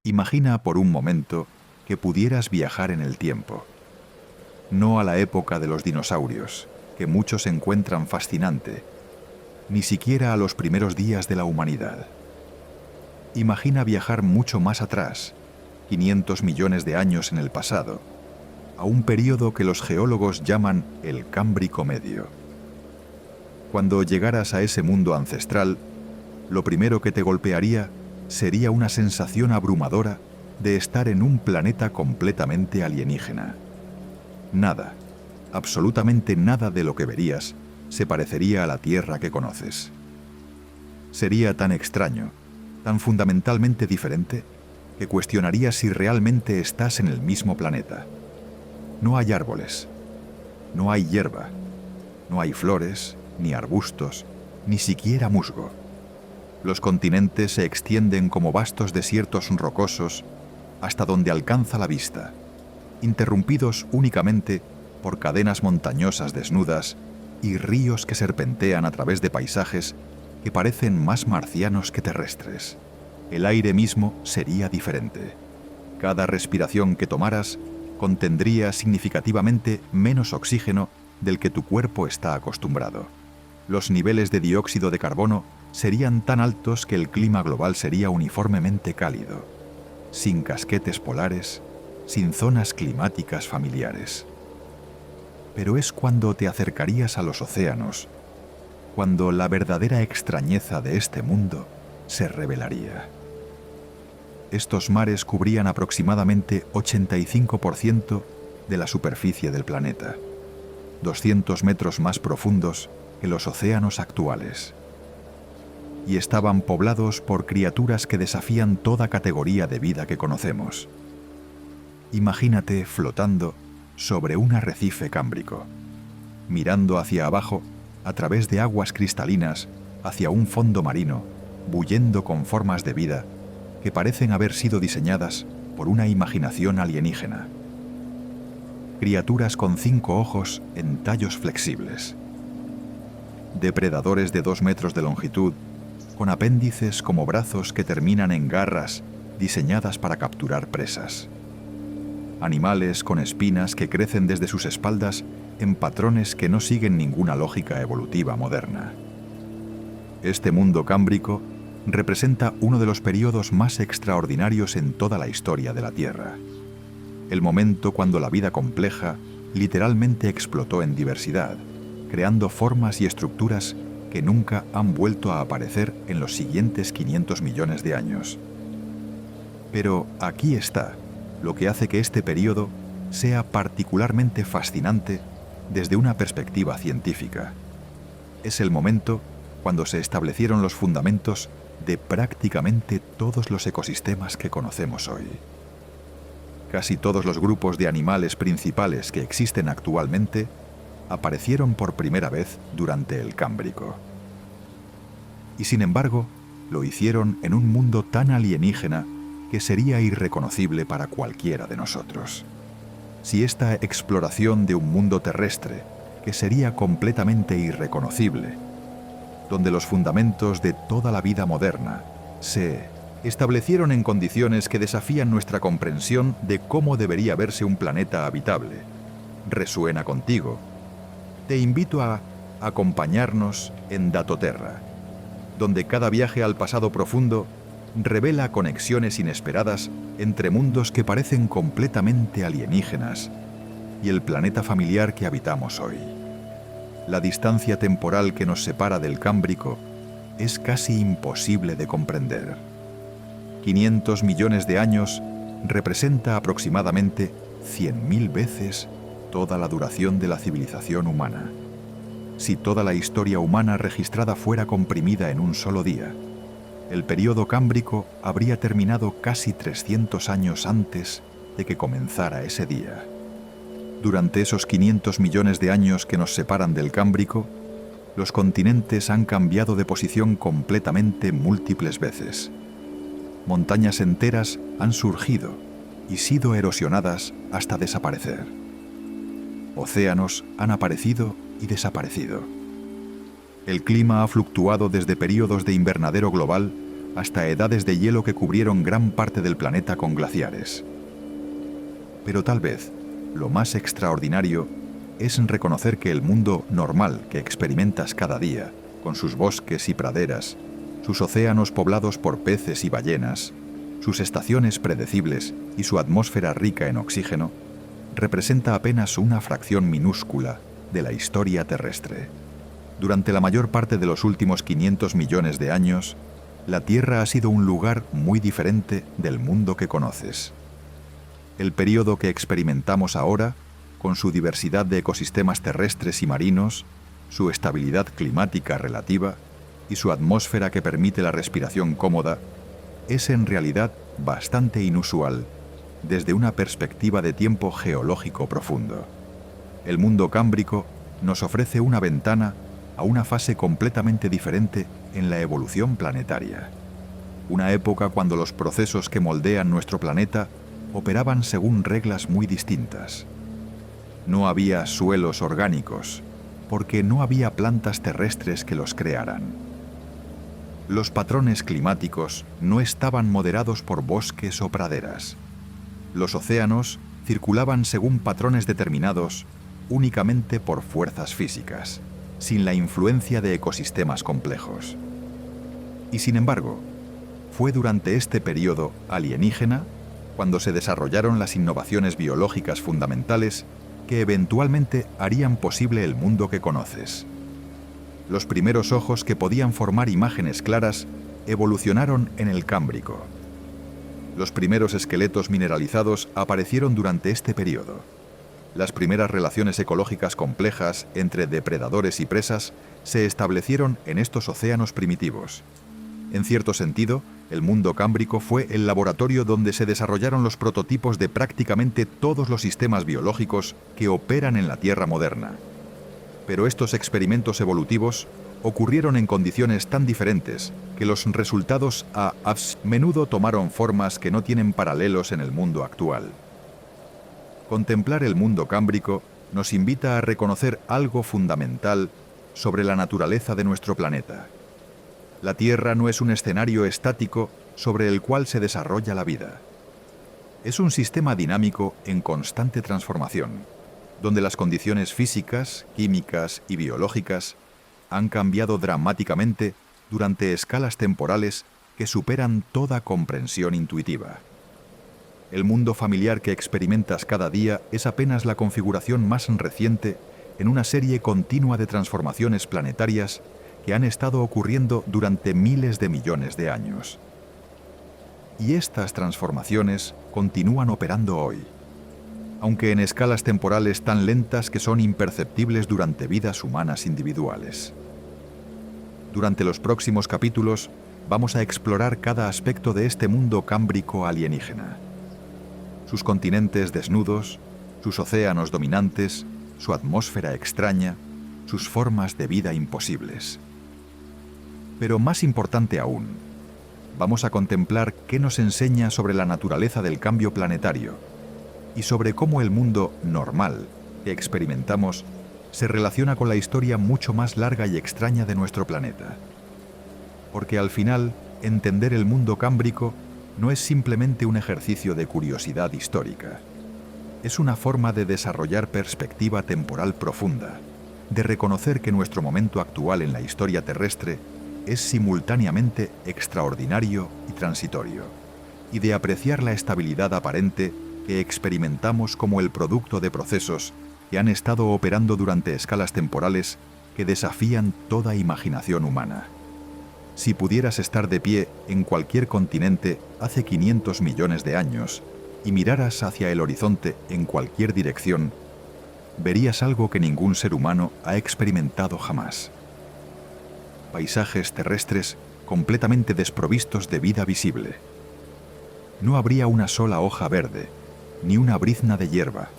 Imagina por un momento que pudieras viajar en el tiempo. No a la época de los dinosaurios, que muchos encuentran fascinante, ni siquiera a los primeros días de la humanidad. Imagina viajar mucho más atrás, 500 millones de años en el pasado, a un período que los geólogos llaman el Cámbrico Medio. Cuando llegaras a ese mundo ancestral, lo primero que te golpearía sería una sensación abrumadora de estar en un planeta completamente alienígena. Nada, absolutamente nada de lo que verías se parecería a la Tierra que conoces. Sería tan extraño, tan fundamentalmente diferente, que cuestionarías si realmente estás en el mismo planeta. No hay árboles, no hay hierba, no hay flores, ni arbustos, ni siquiera musgo. Los continentes se extienden como vastos desiertos rocosos hasta donde alcanza la vista, interrumpidos únicamente por cadenas montañosas desnudas y ríos que serpentean a través de paisajes que parecen más marcianos que terrestres. El aire mismo sería diferente. Cada respiración que tomaras contendría significativamente menos oxígeno del que tu cuerpo está acostumbrado. Los niveles de dióxido de carbono serían tan altos que el clima global sería uniformemente cálido, sin casquetes polares, sin zonas climáticas familiares. Pero es cuando te acercarías a los océanos, cuando la verdadera extrañeza de este mundo se revelaría. Estos mares cubrían aproximadamente 85% de la superficie del planeta, 200 metros más profundos que los océanos actuales, y estaban poblados por criaturas que desafían toda categoría de vida que conocemos. Imagínate flotando sobre un arrecife cámbrico, mirando hacia abajo a través de aguas cristalinas hacia un fondo marino, bullendo con formas de vida que parecen haber sido diseñadas por una imaginación alienígena. Criaturas con 5 ojos en tallos flexibles. Depredadores de 2 metros de longitud, con apéndices como brazos que terminan en garras diseñadas para capturar presas. Animales con espinas que crecen desde sus espaldas en patrones que no siguen ninguna lógica evolutiva moderna. Este mundo cámbrico representa uno de los periodos más extraordinarios en toda la historia de la Tierra. El momento cuando la vida compleja literalmente explotó en diversidad, creando formas y estructuras que nunca han vuelto a aparecer en los siguientes 500 millones de años. Pero aquí está lo que hace que este periodo sea particularmente fascinante desde una perspectiva científica. Es el momento cuando se establecieron los fundamentos de prácticamente todos los ecosistemas que conocemos hoy. Casi todos los grupos de animales principales que existen actualmente aparecieron por primera vez durante el Cámbrico. Y sin embargo, lo hicieron en un mundo tan alienígena que sería irreconocible para cualquiera de nosotros. Si esta exploración de un mundo terrestre, que sería completamente irreconocible, donde los fundamentos de toda la vida moderna se establecieron en condiciones que desafían nuestra comprensión de cómo debería verse un planeta habitable, resuena contigo, te invito a acompañarnos en Datoterra, donde cada viaje al pasado profundo revela conexiones inesperadas entre mundos que parecen completamente alienígenas y el planeta familiar que habitamos hoy. La distancia temporal que nos separa del Cámbrico es casi imposible de comprender. 500 millones de años representa aproximadamente 100.000 veces toda la duración de la civilización humana. Si toda la historia humana registrada fuera comprimida en un solo día, el período cámbrico habría terminado casi 300 años antes de que comenzara ese día. Durante esos 500 millones de años que nos separan del Cámbrico, los continentes han cambiado de posición completamente múltiples veces. Montañas enteras han surgido y sido erosionadas hasta desaparecer. Océanos han aparecido y desaparecido. El clima ha fluctuado desde períodos de invernadero global hasta edades de hielo que cubrieron gran parte del planeta con glaciares. Pero tal vez lo más extraordinario es reconocer que el mundo normal que experimentas cada día, con sus bosques y praderas, sus océanos poblados por peces y ballenas, sus estaciones predecibles y su atmósfera rica en oxígeno, representa apenas una fracción minúscula de la historia terrestre. Durante la mayor parte de los últimos 500 millones de años, la Tierra ha sido un lugar muy diferente del mundo que conoces. El período que experimentamos ahora, con su diversidad de ecosistemas terrestres y marinos, su estabilidad climática relativa y su atmósfera que permite la respiración cómoda, es en realidad bastante inusual desde una perspectiva de tiempo geológico profundo. El mundo cámbrico nos ofrece una ventana a una fase completamente diferente en la evolución planetaria. Una época cuando los procesos que moldean nuestro planeta operaban según reglas muy distintas. No había suelos orgánicos, porque no había plantas terrestres que los crearan. Los patrones climáticos no estaban moderados por bosques o praderas. Los océanos circulaban según patrones determinados únicamente por fuerzas físicas, sin la influencia de ecosistemas complejos. Y sin embargo, fue durante este periodo alienígena cuando se desarrollaron las innovaciones biológicas fundamentales que eventualmente harían posible el mundo que conoces. Los primeros ojos que podían formar imágenes claras evolucionaron en el Cámbrico. Los primeros esqueletos mineralizados aparecieron durante este periodo. Las primeras relaciones ecológicas complejas entre depredadores y presas se establecieron en estos océanos primitivos. En cierto sentido, el mundo cámbrico fue el laboratorio donde se desarrollaron los prototipos de prácticamente todos los sistemas biológicos que operan en la Tierra moderna. Pero estos experimentos evolutivos ocurrieron en condiciones tan diferentes que los resultados a menudo tomaron formas que no tienen paralelos en el mundo actual. Contemplar el mundo cámbrico nos invita a reconocer algo fundamental sobre la naturaleza de nuestro planeta. La Tierra no es un escenario estático sobre el cual se desarrolla la vida. Es un sistema dinámico en constante transformación, donde las condiciones físicas, químicas y biológicas han cambiado dramáticamente durante escalas temporales que superan toda comprensión intuitiva. El mundo familiar que experimentas cada día es apenas la configuración más reciente en una serie continua de transformaciones planetarias que han estado ocurriendo durante miles de millones de años. Y estas transformaciones continúan operando hoy, aunque en escalas temporales tan lentas que son imperceptibles durante vidas humanas individuales. Durante los próximos capítulos vamos a explorar cada aspecto de este mundo cámbrico alienígena. Sus continentes desnudos, sus océanos dominantes, su atmósfera extraña, sus formas de vida imposibles. Pero más importante aún, vamos a contemplar qué nos enseña sobre la naturaleza del cambio planetario y sobre cómo el mundo normal que experimentamos se relaciona con la historia mucho más larga y extraña de nuestro planeta. Porque al final, entender el mundo cámbrico no es simplemente un ejercicio de curiosidad histórica. Es una forma de desarrollar perspectiva temporal profunda, de reconocer que nuestro momento actual en la historia terrestre es simultáneamente extraordinario y transitorio, y de apreciar la estabilidad aparente que experimentamos como el producto de procesos que han estado operando durante escalas temporales que desafían toda imaginación humana. Si pudieras estar de pie en cualquier continente hace 500 millones de años y miraras hacia el horizonte en cualquier dirección, verías algo que ningún ser humano ha experimentado jamás. Paisajes terrestres completamente desprovistos de vida visible. No habría una sola hoja verde, ni una brizna de hierba,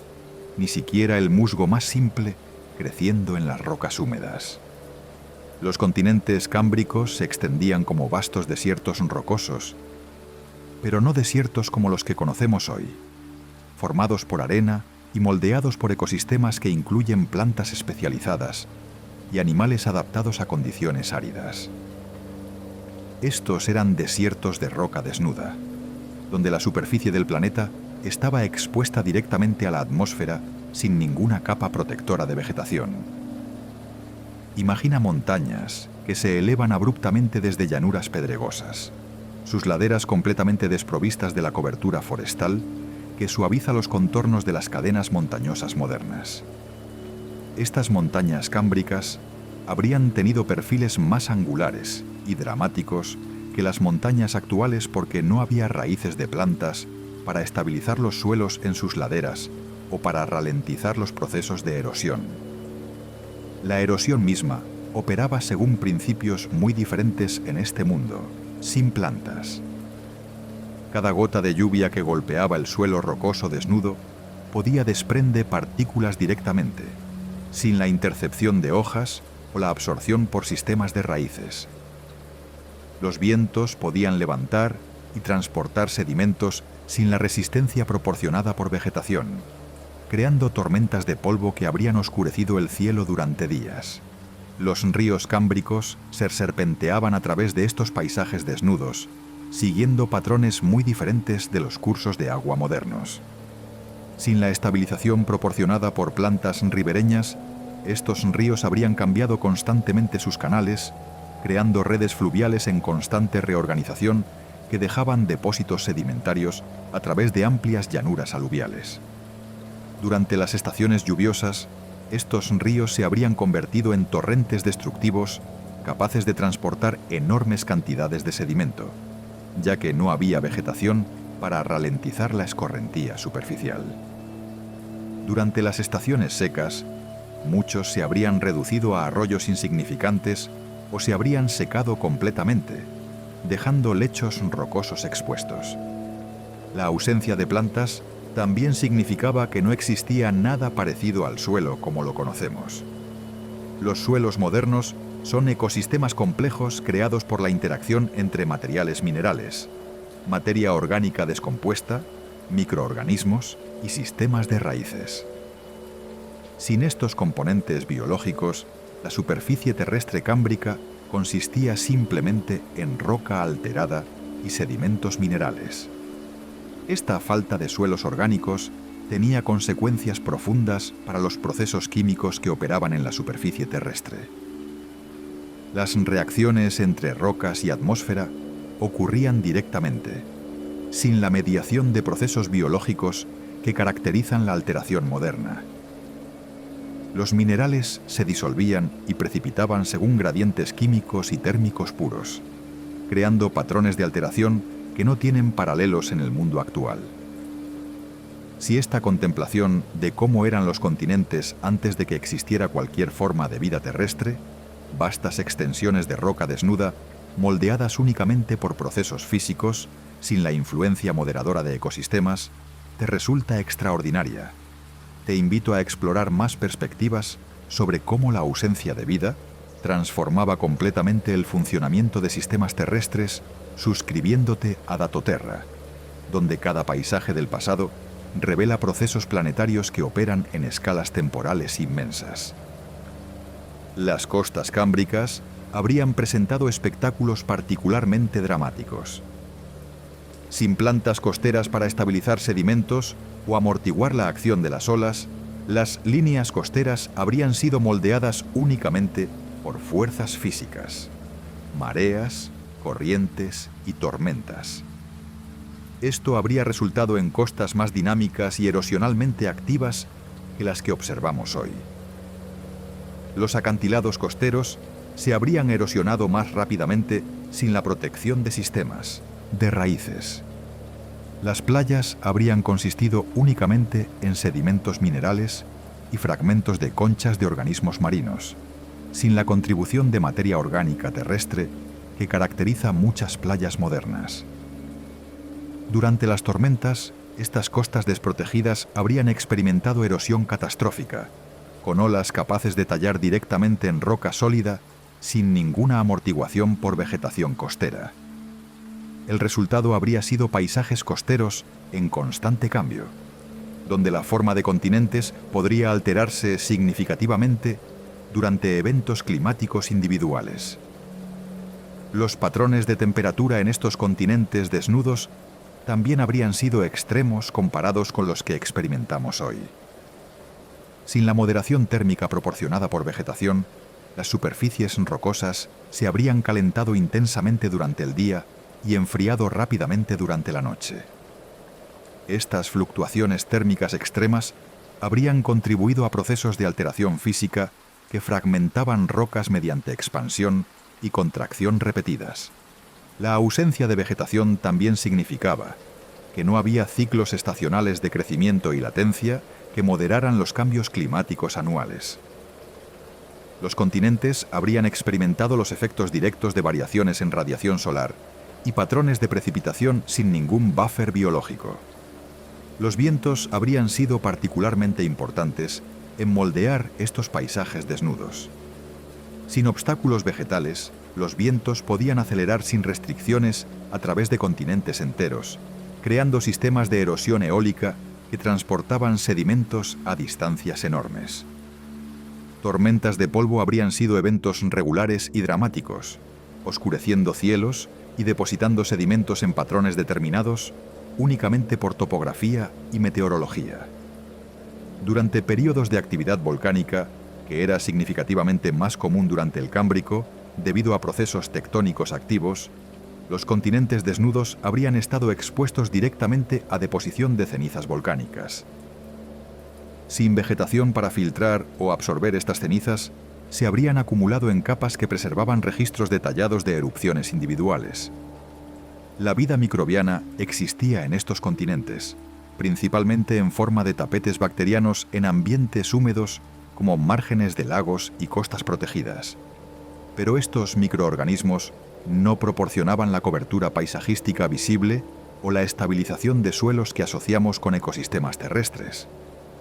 ni siquiera el musgo más simple creciendo en las rocas húmedas. Los continentes cámbricos se extendían como vastos desiertos rocosos, pero no desiertos como los que conocemos hoy, formados por arena y moldeados por ecosistemas que incluyen plantas especializadas y animales adaptados a condiciones áridas. Estos eran desiertos de roca desnuda, donde la superficie del planeta estaba expuesta directamente a la atmósfera sin ninguna capa protectora de vegetación. Imagina montañas que se elevan abruptamente desde llanuras pedregosas, sus laderas completamente desprovistas de la cobertura forestal que suaviza los contornos de las cadenas montañosas modernas. Estas montañas cámbricas habrían tenido perfiles más angulares y dramáticos que las montañas actuales porque no había raíces de plantas para estabilizar los suelos en sus laderas o para ralentizar los procesos de erosión. La erosión misma operaba según principios muy diferentes en este mundo, sin plantas. Cada gota de lluvia que golpeaba el suelo rocoso desnudo podía desprender partículas directamente, sin la intercepción de hojas o la absorción por sistemas de raíces. Los vientos podían levantar y transportar sedimentos sin la resistencia proporcionada por vegetación, creando tormentas de polvo que habrían oscurecido el cielo durante días. Los ríos cámbricos se serpenteaban a través de estos paisajes desnudos, siguiendo patrones muy diferentes de los cursos de agua modernos. Sin la estabilización proporcionada por plantas ribereñas, estos ríos habrían cambiado constantemente sus canales, creando redes fluviales en constante reorganización que dejaban depósitos sedimentarios a través de amplias llanuras aluviales. Durante las estaciones lluviosas, estos ríos se habrían convertido en torrentes destructivos capaces de transportar enormes cantidades de sedimento, ya que no había vegetación para ralentizar la escorrentía superficial. Durante las estaciones secas, muchos se habrían reducido a arroyos insignificantes o se habrían secado completamente, dejando lechos rocosos expuestos. La ausencia de plantas también significaba que no existía nada parecido al suelo como lo conocemos. Los suelos modernos son ecosistemas complejos creados por la interacción entre materiales minerales, materia orgánica descompuesta, microorganismos y sistemas de raíces. Sin estos componentes biológicos, la superficie terrestre cámbrica consistía simplemente en roca alterada y sedimentos minerales. Esta falta de suelos orgánicos tenía consecuencias profundas para los procesos químicos que operaban en la superficie terrestre. Las reacciones entre rocas y atmósfera ocurrían directamente, sin la mediación de procesos biológicos que caracterizan la alteración moderna. Los minerales se disolvían y precipitaban según gradientes químicos y térmicos puros, creando patrones de alteración que no tienen paralelos en el mundo actual. Si esta contemplación de cómo eran los continentes antes de que existiera cualquier forma de vida terrestre, vastas extensiones de roca desnuda, moldeadas únicamente por procesos físicos, sin la influencia moderadora de ecosistemas, te resulta extraordinaria. Te invito a explorar más perspectivas sobre cómo la ausencia de vida transformaba completamente el funcionamiento de sistemas terrestres, suscribiéndote a Datoterra, donde cada paisaje del pasado revela procesos planetarios que operan en escalas temporales inmensas. Las costas cámbricas habrían presentado espectáculos particularmente dramáticos. Sin plantas costeras para estabilizar sedimentos o amortiguar la acción de las olas, las líneas costeras habrían sido moldeadas únicamente por fuerzas físicas, mareas, corrientes y tormentas. Esto habría resultado en costas más dinámicas y erosionalmente activas que las que observamos hoy. Los acantilados costeros se habrían erosionado más rápidamente sin la protección de sistemas, de raíces. Las playas habrían consistido únicamente en sedimentos minerales y fragmentos de conchas de organismos marinos, sin la contribución de materia orgánica terrestre que caracteriza muchas playas modernas. Durante las tormentas, estas costas desprotegidas habrían experimentado erosión catastrófica, con olas capaces de tallar directamente en roca sólida sin ninguna amortiguación por vegetación costera. El resultado habría sido paisajes costeros en constante cambio, donde la forma de continentes podría alterarse significativamente durante eventos climáticos individuales. Los patrones de temperatura en estos continentes desnudos también habrían sido extremos comparados con los que experimentamos hoy. Sin la moderación térmica proporcionada por vegetación, las superficies rocosas se habrían calentado intensamente durante el día y enfriado rápidamente durante la noche. Estas fluctuaciones térmicas extremas habrían contribuido a procesos de alteración física que fragmentaban rocas mediante expansión y contracción repetidas. La ausencia de vegetación también significaba que no había ciclos estacionales de crecimiento y latencia que moderaran los cambios climáticos anuales. Los continentes habrían experimentado los efectos directos de variaciones en radiación solar y patrones de precipitación sin ningún buffer biológico. Los vientos habrían sido particularmente importantes en moldear estos paisajes desnudos. Sin obstáculos vegetales, los vientos podían acelerar sin restricciones a través de continentes enteros, creando sistemas de erosión eólica que transportaban sedimentos a distancias enormes. Tormentas de polvo habrían sido eventos regulares y dramáticos, oscureciendo cielos y depositando sedimentos en patrones determinados únicamente por topografía y meteorología. Durante períodos de actividad volcánica, que era significativamente más común durante el Cámbrico, debido a procesos tectónicos activos, los continentes desnudos habrían estado expuestos directamente a deposición de cenizas volcánicas. Sin vegetación para filtrar o absorber estas cenizas, se habrían acumulado en capas que preservaban registros detallados de erupciones individuales. La vida microbiana existía en estos continentes, principalmente en forma de tapetes bacterianos en ambientes húmedos como márgenes de lagos y costas protegidas. Pero estos microorganismos no proporcionaban la cobertura paisajística visible o la estabilización de suelos que asociamos con ecosistemas terrestres.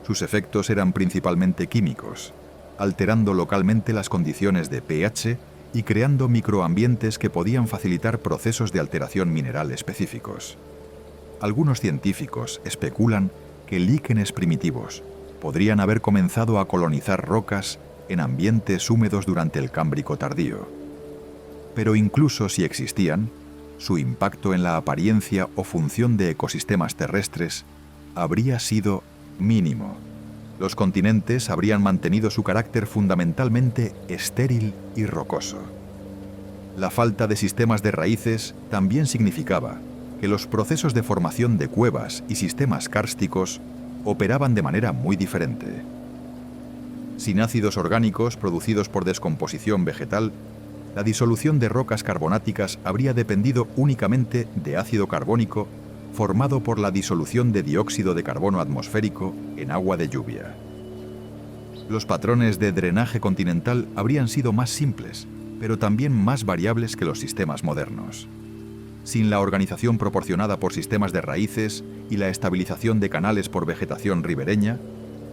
Sus efectos eran principalmente químicos, alterando localmente las condiciones de pH y creando microambientes que podían facilitar procesos de alteración mineral específicos. Algunos científicos especulan que líquenes primitivos podrían haber comenzado a colonizar rocas en ambientes húmedos durante el Cámbrico tardío. Pero incluso si existían, su impacto en la apariencia o función de ecosistemas terrestres habría sido mínimo. Los continentes habrían mantenido su carácter fundamentalmente estéril y rocoso. La falta de sistemas de raíces también significaba que los procesos de formación de cuevas y sistemas kársticos operaban de manera muy diferente. Sin ácidos orgánicos producidos por descomposición vegetal, la disolución de rocas carbonáticas habría dependido únicamente de ácido carbónico formado por la disolución de dióxido de carbono atmosférico en agua de lluvia. Los patrones de drenaje continental habrían sido más simples, pero también más variables que los sistemas modernos. Sin la organización proporcionada por sistemas de raíces y la estabilización de canales por vegetación ribereña,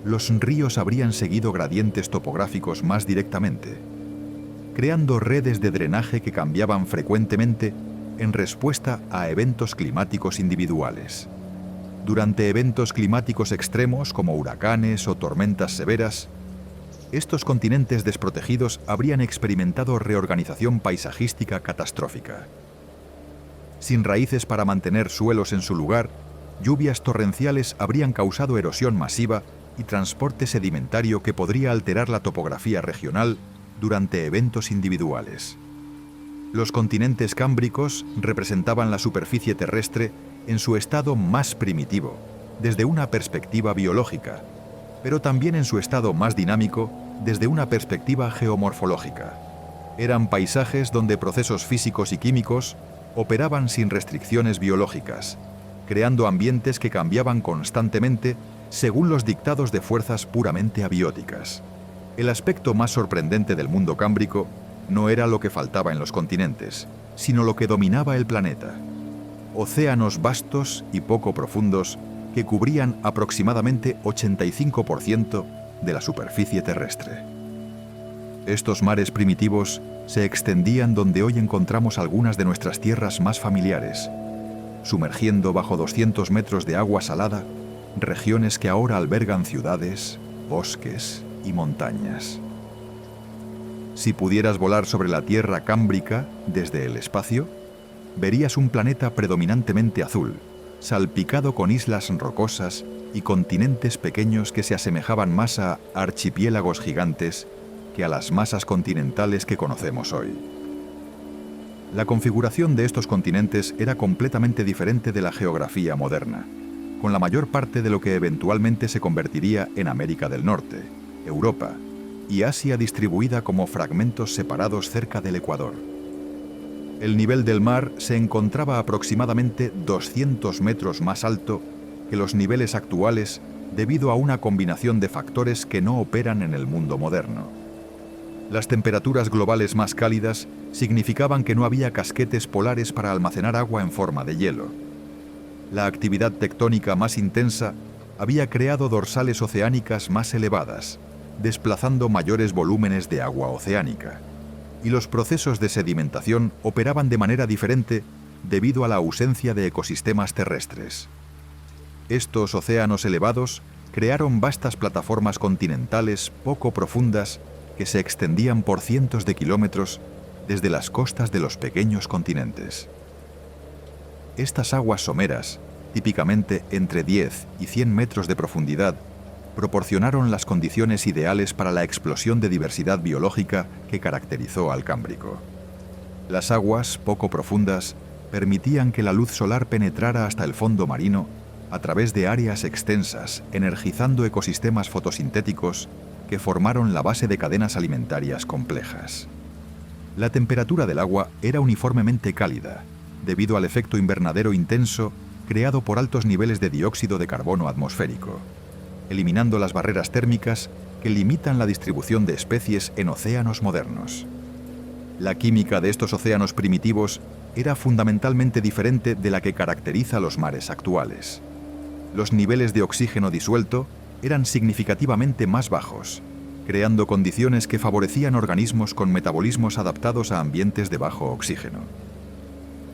los ríos habrían seguido gradientes topográficos más directamente, creando redes de drenaje que cambiaban frecuentemente en respuesta a eventos climáticos individuales. Durante eventos climáticos extremos como huracanes o tormentas severas, estos continentes desprotegidos habrían experimentado reorganización paisajística catastrófica. Sin raíces para mantener suelos en su lugar, lluvias torrenciales habrían causado erosión masiva y transporte sedimentario que podría alterar la topografía regional durante eventos individuales. Los continentes cámbricos representaban la superficie terrestre en su estado más primitivo, desde una perspectiva biológica, pero también en su estado más dinámico desde una perspectiva geomorfológica. Eran paisajes donde procesos físicos y químicos operaban sin restricciones biológicas, creando ambientes que cambiaban constantemente según los dictados de fuerzas puramente abióticas. El aspecto más sorprendente del mundo cámbrico no era lo que faltaba en los continentes, sino lo que dominaba el planeta. Océanos vastos y poco profundos que cubrían aproximadamente 85% de la superficie terrestre. Estos mares primitivos se extendían donde hoy encontramos algunas de nuestras tierras más familiares, sumergiendo bajo 200 metros de agua salada regiones que ahora albergan ciudades, bosques y montañas. Si pudieras volar sobre la Tierra cámbrica desde el espacio, verías un planeta predominantemente azul, salpicado con islas rocosas y continentes pequeños que se asemejaban más a archipiélagos gigantes que a las masas continentales que conocemos hoy. La configuración de estos continentes era completamente diferente de la geografía moderna, con la mayor parte de lo que eventualmente se convertiría en América del Norte, Europa y Asia distribuida como fragmentos separados cerca del Ecuador. El nivel del mar se encontraba aproximadamente 200 metros más alto que los niveles actuales debido a una combinación de factores que no operan en el mundo moderno. Las temperaturas globales más cálidas significaban que no había casquetes polares para almacenar agua en forma de hielo. La actividad tectónica más intensa había creado dorsales oceánicas más elevadas, desplazando mayores volúmenes de agua oceánica, y los procesos de sedimentación operaban de manera diferente debido a la ausencia de ecosistemas terrestres. Estos océanos elevados crearon vastas plataformas continentales poco profundas que se extendían por cientos de kilómetros desde las costas de los pequeños continentes. Estas aguas someras, típicamente entre 10 y 100 metros de profundidad, proporcionaron las condiciones ideales para la explosión de diversidad biológica que caracterizó al Cámbrico. Las aguas poco profundas permitían que la luz solar penetrara hasta el fondo marino a través de áreas extensas, energizando ecosistemas fotosintéticos que formaron la base de cadenas alimentarias complejas. La temperatura del agua era uniformemente cálida, debido al efecto invernadero intenso creado por altos niveles de dióxido de carbono atmosférico, eliminando las barreras térmicas que limitan la distribución de especies en océanos modernos. La química de estos océanos primitivos era fundamentalmente diferente de la que caracteriza los mares actuales. Los niveles de oxígeno disuelto eran significativamente más bajos, creando condiciones que favorecían organismos con metabolismos adaptados a ambientes de bajo oxígeno.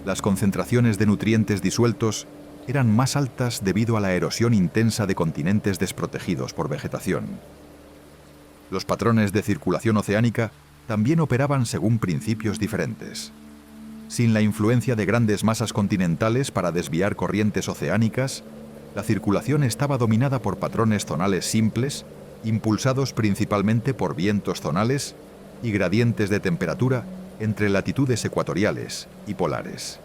Las concentraciones de nutrientes disueltos eran más altas debido a la erosión intensa de continentes desprotegidos por vegetación. Los patrones de circulación oceánica también operaban según principios diferentes. Sin la influencia de grandes masas continentales para desviar corrientes oceánicas, la circulación estaba dominada por patrones zonales simples, impulsados principalmente por vientos zonales y gradientes de temperatura entre latitudes ecuatoriales y polares.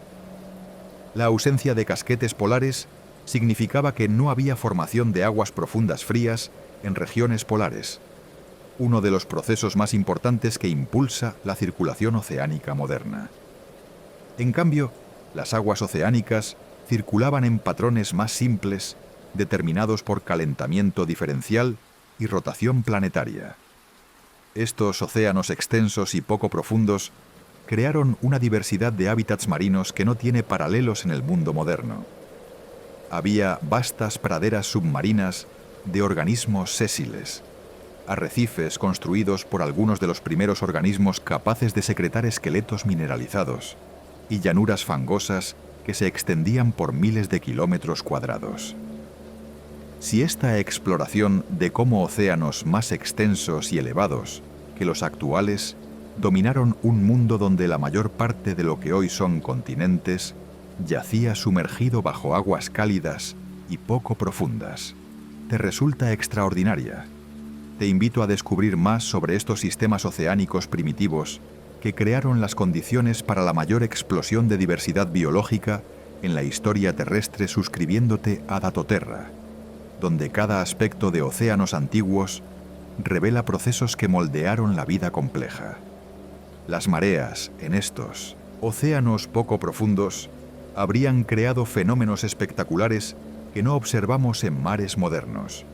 La ausencia de casquetes polares significaba que no había formación de aguas profundas frías en regiones polares, uno de los procesos más importantes que impulsa la circulación oceánica moderna. En cambio, las aguas oceánicas circulaban en patrones más simples, determinados por calentamiento diferencial y rotación planetaria. Estos océanos extensos y poco profundos crearon una diversidad de hábitats marinos que no tiene paralelos en el mundo moderno. Había vastas praderas submarinas de organismos sésiles, arrecifes construidos por algunos de los primeros organismos capaces de secretar esqueletos mineralizados, y llanuras fangosas que se extendían por miles de kilómetros cuadrados. Si esta exploración de cómo océanos más extensos y elevados que los actuales dominaron un mundo donde la mayor parte de lo que hoy son continentes yacía sumergido bajo aguas cálidas y poco profundas, te resulta extraordinaria, te invito a descubrir más sobre estos sistemas oceánicos primitivos que crearon las condiciones para la mayor explosión de diversidad biológica en la historia terrestre, suscribiéndote a Datoterra, donde cada aspecto de océanos antiguos revela procesos que moldearon la vida compleja. Las mareas en estos océanos poco profundos habrían creado fenómenos espectaculares que no observamos en mares modernos.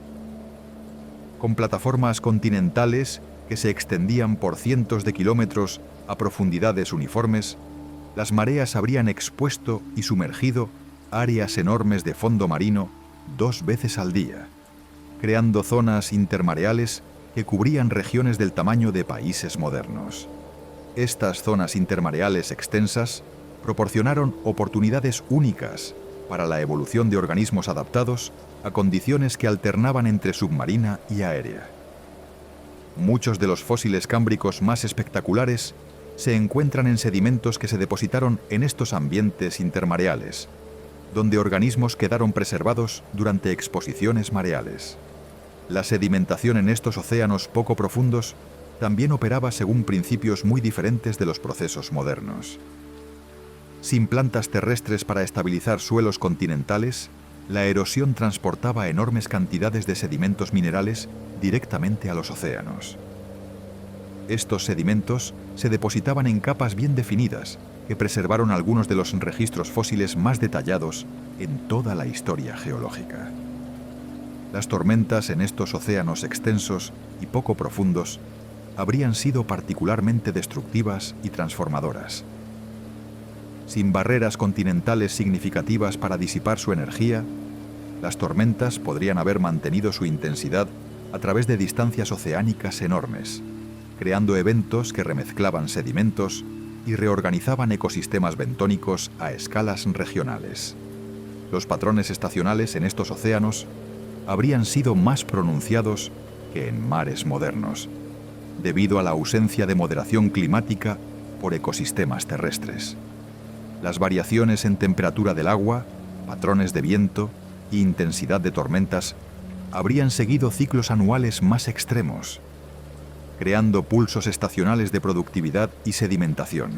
Con plataformas continentales que se extendían por cientos de kilómetros a profundidades uniformes, las mareas habrían expuesto y sumergido áreas enormes de fondo marino 2 veces al día, creando zonas intermareales que cubrían regiones del tamaño de países modernos. Estas zonas intermareales extensas proporcionaron oportunidades únicas para la evolución de organismos adaptados a condiciones que alternaban entre submarina y aérea. Muchos de los fósiles cámbricos más espectaculares se encuentran en sedimentos que se depositaron en estos ambientes intermareales, donde organismos quedaron preservados durante exposiciones mareales. La sedimentación en estos océanos poco profundos también operaba según principios muy diferentes de los procesos modernos. Sin plantas terrestres para estabilizar suelos continentales, la erosión transportaba enormes cantidades de sedimentos minerales directamente a los océanos. Estos sedimentos se depositaban en capas bien definidas que preservaron algunos de los registros fósiles más detallados en toda la historia geológica. Las tormentas en estos océanos extensos y poco profundos habrían sido particularmente destructivas y transformadoras. Sin barreras continentales significativas para disipar su energía, las tormentas podrían haber mantenido su intensidad a través de distancias oceánicas enormes, creando eventos que remezclaban sedimentos y reorganizaban ecosistemas bentónicos a escalas regionales. Los patrones estacionales en estos océanos habrían sido más pronunciados que en mares modernos, debido a la ausencia de moderación climática por ecosistemas terrestres. Las variaciones en temperatura del agua, patrones de viento e intensidad de tormentas habrían seguido ciclos anuales más extremos, creando pulsos estacionales de productividad y sedimentación.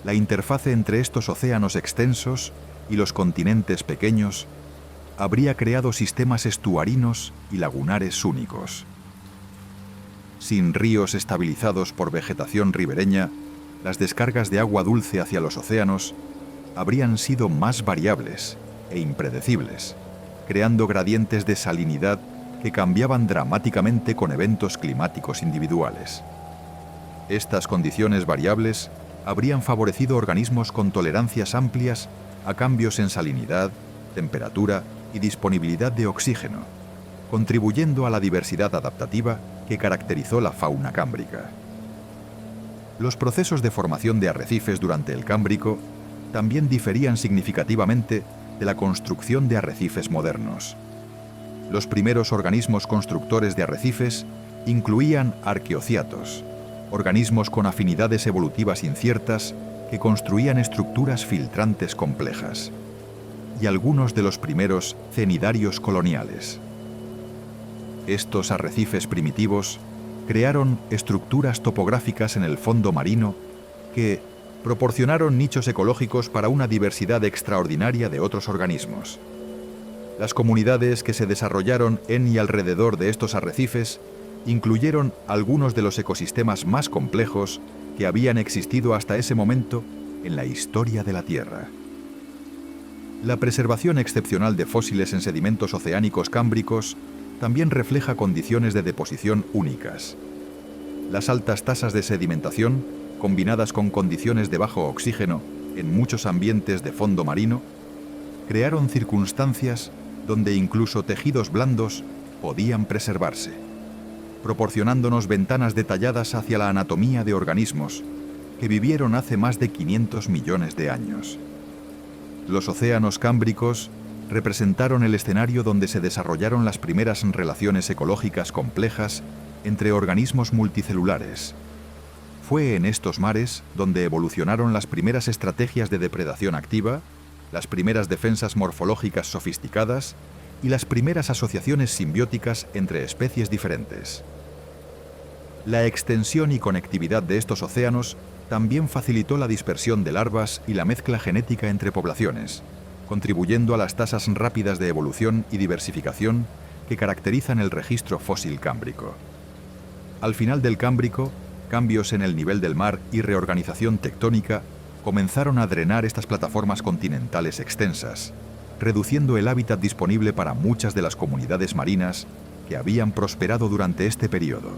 La interfase entre estos océanos extensos y los continentes pequeños habría creado sistemas estuarinos y lagunares únicos. Sin ríos estabilizados por vegetación ribereña, las descargas de agua dulce hacia los océanos habrían sido más variables e impredecibles, creando gradientes de salinidad que cambiaban dramáticamente con eventos climáticos individuales. Estas condiciones variables habrían favorecido organismos con tolerancias amplias a cambios en salinidad, temperatura y disponibilidad de oxígeno, contribuyendo a la diversidad adaptativa que caracterizó la fauna cámbrica. Los procesos de formación de arrecifes durante el Cámbrico también diferían significativamente de la construcción de arrecifes modernos. Los primeros organismos constructores de arrecifes incluían arqueociatos, organismos con afinidades evolutivas inciertas que construían estructuras filtrantes complejas, y algunos de los primeros cnidarios coloniales. Estos arrecifes primitivos crearon estructuras topográficas en el fondo marino que proporcionaron nichos ecológicos para una diversidad extraordinaria de otros organismos. Las comunidades que se desarrollaron en y alrededor de estos arrecifes incluyeron algunos de los ecosistemas más complejos que habían existido hasta ese momento en la historia de la Tierra. La preservación excepcional de fósiles en sedimentos oceánicos cámbricos también refleja condiciones de deposición únicas. Las altas tasas de sedimentación, combinadas con condiciones de bajo oxígeno en muchos ambientes de fondo marino, crearon circunstancias donde incluso tejidos blandos podían preservarse, proporcionándonos ventanas detalladas hacia la anatomía de organismos que vivieron hace más de 500 millones de años. Los océanos cámbricos representaron el escenario donde se desarrollaron las primeras relaciones ecológicas complejas entre organismos multicelulares. Fue en estos mares donde evolucionaron las primeras estrategias de depredación activa, las primeras defensas morfológicas sofisticadas y las primeras asociaciones simbióticas entre especies diferentes. La extensión y conectividad de estos océanos también facilitó la dispersión de larvas y la mezcla genética entre poblaciones, contribuyendo a las tasas rápidas de evolución y diversificación que caracterizan el registro fósil cámbrico. Al final del Cámbrico, cambios en el nivel del mar y reorganización tectónica comenzaron a drenar estas plataformas continentales extensas, reduciendo el hábitat disponible para muchas de las comunidades marinas que habían prosperado durante este periodo.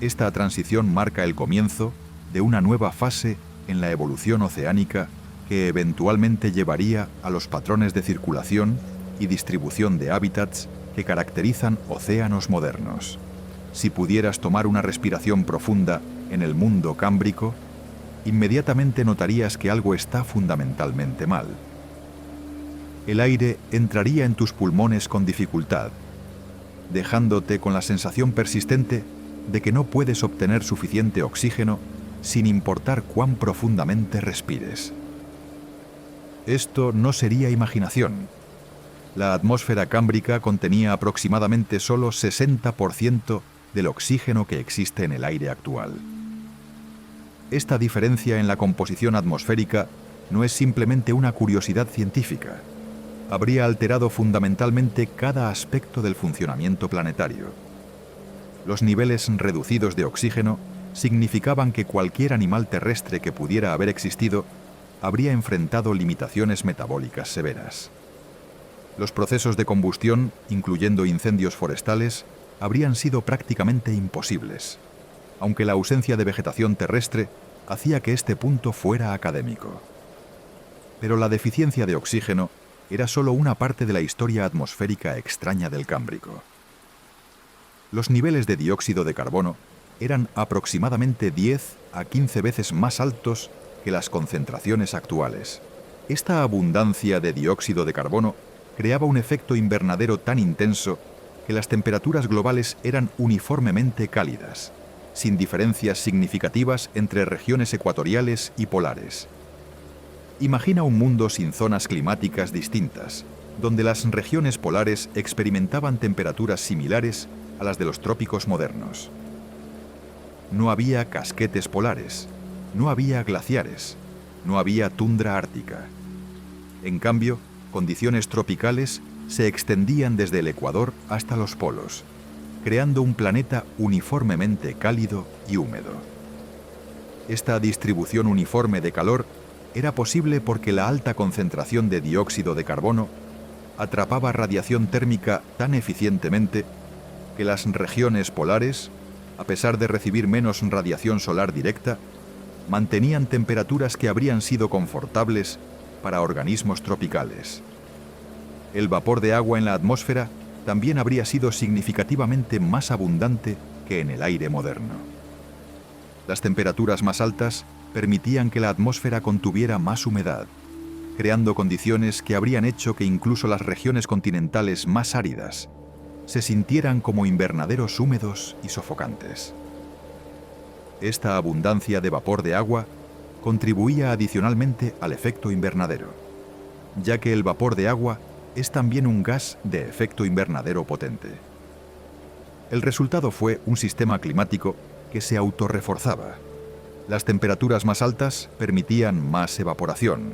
Esta transición marca el comienzo de una nueva fase en la evolución oceánica que eventualmente llevaría a los patrones de circulación y distribución de hábitats que caracterizan océanos modernos. Si pudieras tomar una respiración profunda en el mundo cámbrico, inmediatamente notarías que algo está fundamentalmente mal. El aire entraría en tus pulmones con dificultad. dejándote con la sensación persistente de que no puedes obtener suficiente oxígeno sin importar cuán profundamente respires. Esto no sería imaginación. La atmósfera cámbrica contenía aproximadamente solo 60% del oxígeno que existe en el aire actual. Esta diferencia en la composición atmosférica no es simplemente una curiosidad científica. Habría alterado fundamentalmente cada aspecto del funcionamiento planetario. Los niveles reducidos de oxígeno significaban que cualquier animal terrestre que pudiera haber existido habría enfrentado limitaciones metabólicas severas. Los procesos de combustión, incluyendo incendios forestales, habrían sido prácticamente imposibles, aunque la ausencia de vegetación terrestre hacía que este punto fuera académico. Pero la deficiencia de oxígeno era solo una parte de la historia atmosférica extraña del Cámbrico. Los niveles de dióxido de carbono eran aproximadamente 10 a 15 veces más altos que las concentraciones actuales. Esta abundancia de dióxido de carbono creaba un efecto invernadero tan intenso que las temperaturas globales eran uniformemente cálidas, sin diferencias significativas entre regiones ecuatoriales y polares. Imagina un mundo sin zonas climáticas distintas, donde las regiones polares experimentaban temperaturas similares a las de los trópicos modernos. No había casquetes polares, no había glaciares, no había tundra ártica. En cambio, condiciones tropicales se extendían desde el Ecuador hasta los polos, creando un planeta uniformemente cálido y húmedo. Esta distribución uniforme de calor era posible porque la alta concentración de dióxido de carbono atrapaba radiación térmica tan eficientemente que las regiones polares, a pesar de recibir menos radiación solar directa, mantenían temperaturas que habrían sido confortables para organismos tropicales. El vapor de agua en la atmósfera también habría sido significativamente más abundante que en el aire moderno. Las temperaturas más altas permitían que la atmósfera contuviera más humedad, creando condiciones que habrían hecho que incluso las regiones continentales más áridas se sintieran como invernaderos húmedos y sofocantes. Esta abundancia de vapor de agua contribuía adicionalmente al efecto invernadero, ya que el vapor de agua es también un gas de efecto invernadero potente. El resultado fue un sistema climático que se autorreforzaba. Las temperaturas más altas permitían más evaporación,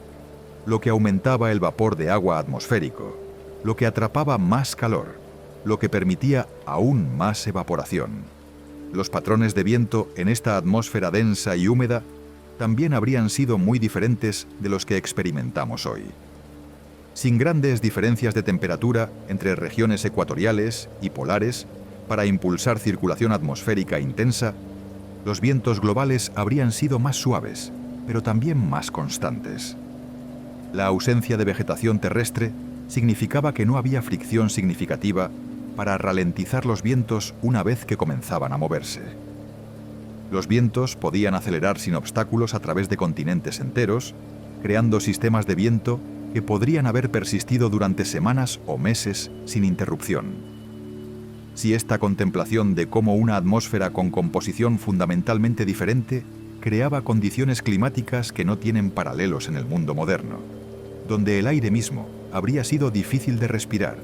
lo que aumentaba el vapor de agua atmosférico, lo que atrapaba más calor, lo que permitía aún más evaporación. Los patrones de viento en esta atmósfera densa y húmeda también habrían sido muy diferentes de los que experimentamos hoy. Sin grandes diferencias de temperatura entre regiones ecuatoriales y polares para impulsar circulación atmosférica intensa, los vientos globales habrían sido más suaves, pero también más constantes. La ausencia de vegetación terrestre significaba que no había fricción significativa para ralentizar los vientos una vez que comenzaban a moverse. Los vientos podían acelerar sin obstáculos a través de continentes enteros, creando sistemas de viento que podrían haber persistido durante semanas o meses sin interrupción. Si esta contemplación de cómo una atmósfera con composición fundamentalmente diferente creaba condiciones climáticas que no tienen paralelos en el mundo moderno, donde el aire mismo habría sido difícil de respirar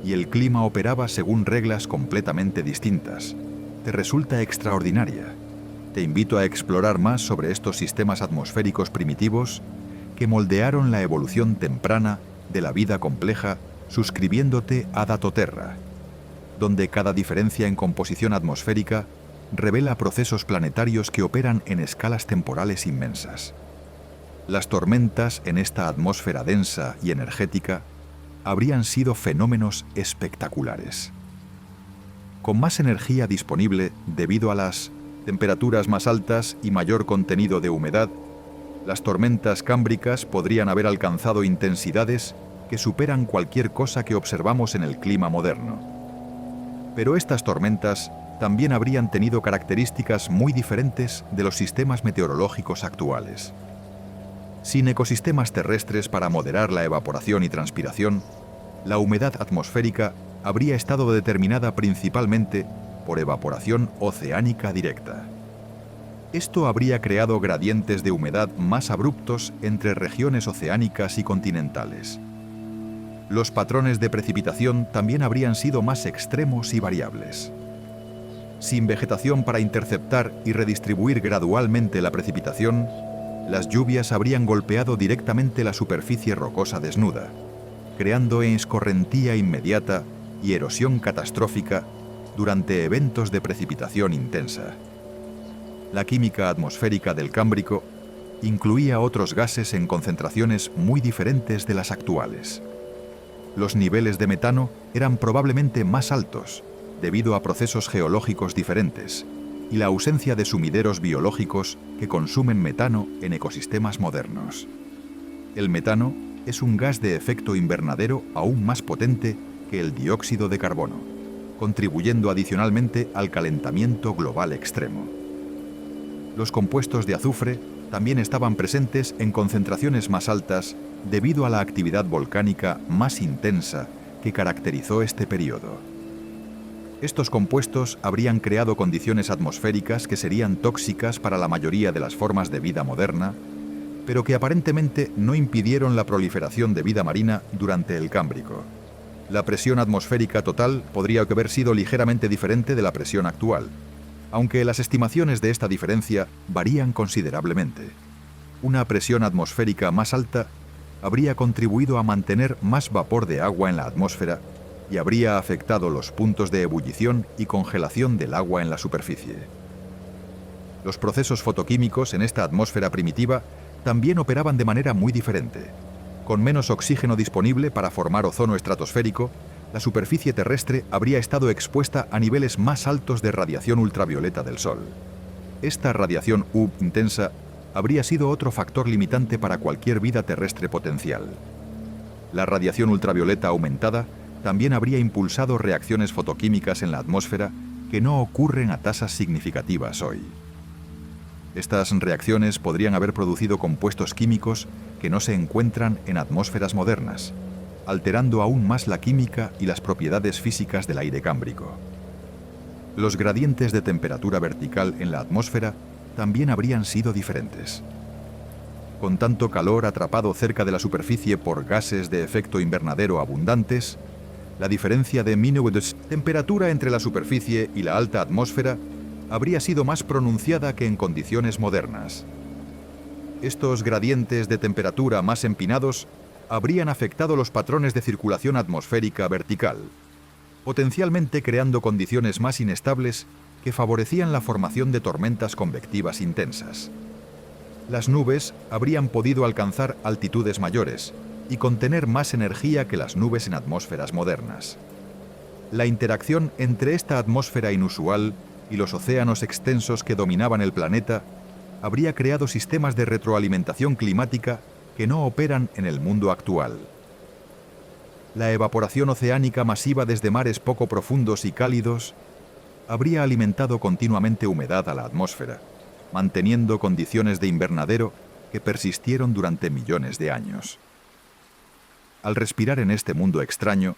y el clima operaba según reglas completamente distintas, te resulta extraordinaria. Te invito a explorar más sobre estos sistemas atmosféricos primitivos que moldearon la evolución temprana de la vida compleja, suscribiéndote a Datoterra, donde cada diferencia en composición atmosférica revela procesos planetarios que operan en escalas temporales inmensas. Las tormentas en esta atmósfera densa y energética habrían sido fenómenos espectaculares. Con más energía disponible debido a las temperaturas más altas y mayor contenido de humedad, las tormentas cámbricas podrían haber alcanzado intensidades que superan cualquier cosa que observamos en el clima moderno. Pero estas tormentas también habrían tenido características muy diferentes de los sistemas meteorológicos actuales. Sin ecosistemas terrestres para moderar la evaporación y transpiración, la humedad atmosférica habría estado determinada principalmente por evaporación oceánica directa. Esto habría creado gradientes de humedad más abruptos entre regiones oceánicas y continentales. Los patrones de precipitación también habrían sido más extremos y variables. Sin vegetación para interceptar y redistribuir gradualmente la precipitación, las lluvias habrían golpeado directamente la superficie rocosa desnuda, creando escorrentía inmediata y erosión catastrófica durante eventos de precipitación intensa. La química atmosférica del Cámbrico incluía otros gases en concentraciones muy diferentes de las actuales. Los niveles de metano eran probablemente más altos, debido a procesos geológicos diferentes y la ausencia de sumideros biológicos que consumen metano en ecosistemas modernos. El metano es un gas de efecto invernadero aún más potente que el dióxido de carbono, contribuyendo adicionalmente al calentamiento global extremo. Los compuestos de azufre también estaban presentes en concentraciones más altas debido a la actividad volcánica más intensa que caracterizó este periodo. Estos compuestos habrían creado condiciones atmosféricas que serían tóxicas para la mayoría de las formas de vida moderna, pero que aparentemente no impidieron la proliferación de vida marina durante el Cámbrico. La presión atmosférica total podría haber sido ligeramente diferente de la presión actual, aunque las estimaciones de esta diferencia varían considerablemente. Una presión atmosférica más alta habría contribuido a mantener más vapor de agua en la atmósfera y habría afectado los puntos de ebullición y congelación del agua en la superficie. Los procesos fotoquímicos en esta atmósfera primitiva también operaban de manera muy diferente. Con menos oxígeno disponible para formar ozono estratosférico, la superficie terrestre habría estado expuesta a niveles más altos de radiación ultravioleta del Sol. Esta radiación UV intensa habría sido otro factor limitante para cualquier vida terrestre potencial. La radiación ultravioleta aumentada también habría impulsado reacciones fotoquímicas en la atmósfera que no ocurren a tasas significativas hoy. Estas reacciones podrían haber producido compuestos químicos que no se encuentran en atmósferas modernas, alterando aún más la química y las propiedades físicas del aire cámbrico. Los gradientes de temperatura vertical en la atmósfera también habrían sido diferentes. Con tanto calor atrapado cerca de la superficie por gases de efecto invernadero abundantes, la diferencia de temperatura entre la superficie y la alta atmósfera habría sido más pronunciada que en condiciones modernas. Estos gradientes de temperatura más empinados habrían afectado los patrones de circulación atmosférica vertical, potencialmente creando condiciones más inestables que favorecían la formación de tormentas convectivas intensas. Las nubes habrían podido alcanzar altitudes mayores y contener más energía que las nubes en atmósferas modernas. La interacción entre esta atmósfera inusual y los océanos extensos que dominaban el planeta habría creado sistemas de retroalimentación climática que no operan en el mundo actual. La evaporación oceánica masiva desde mares poco profundos y cálidos habría alimentado continuamente humedad a la atmósfera, manteniendo condiciones de invernadero que persistieron durante millones de años. Al respirar en este mundo extraño,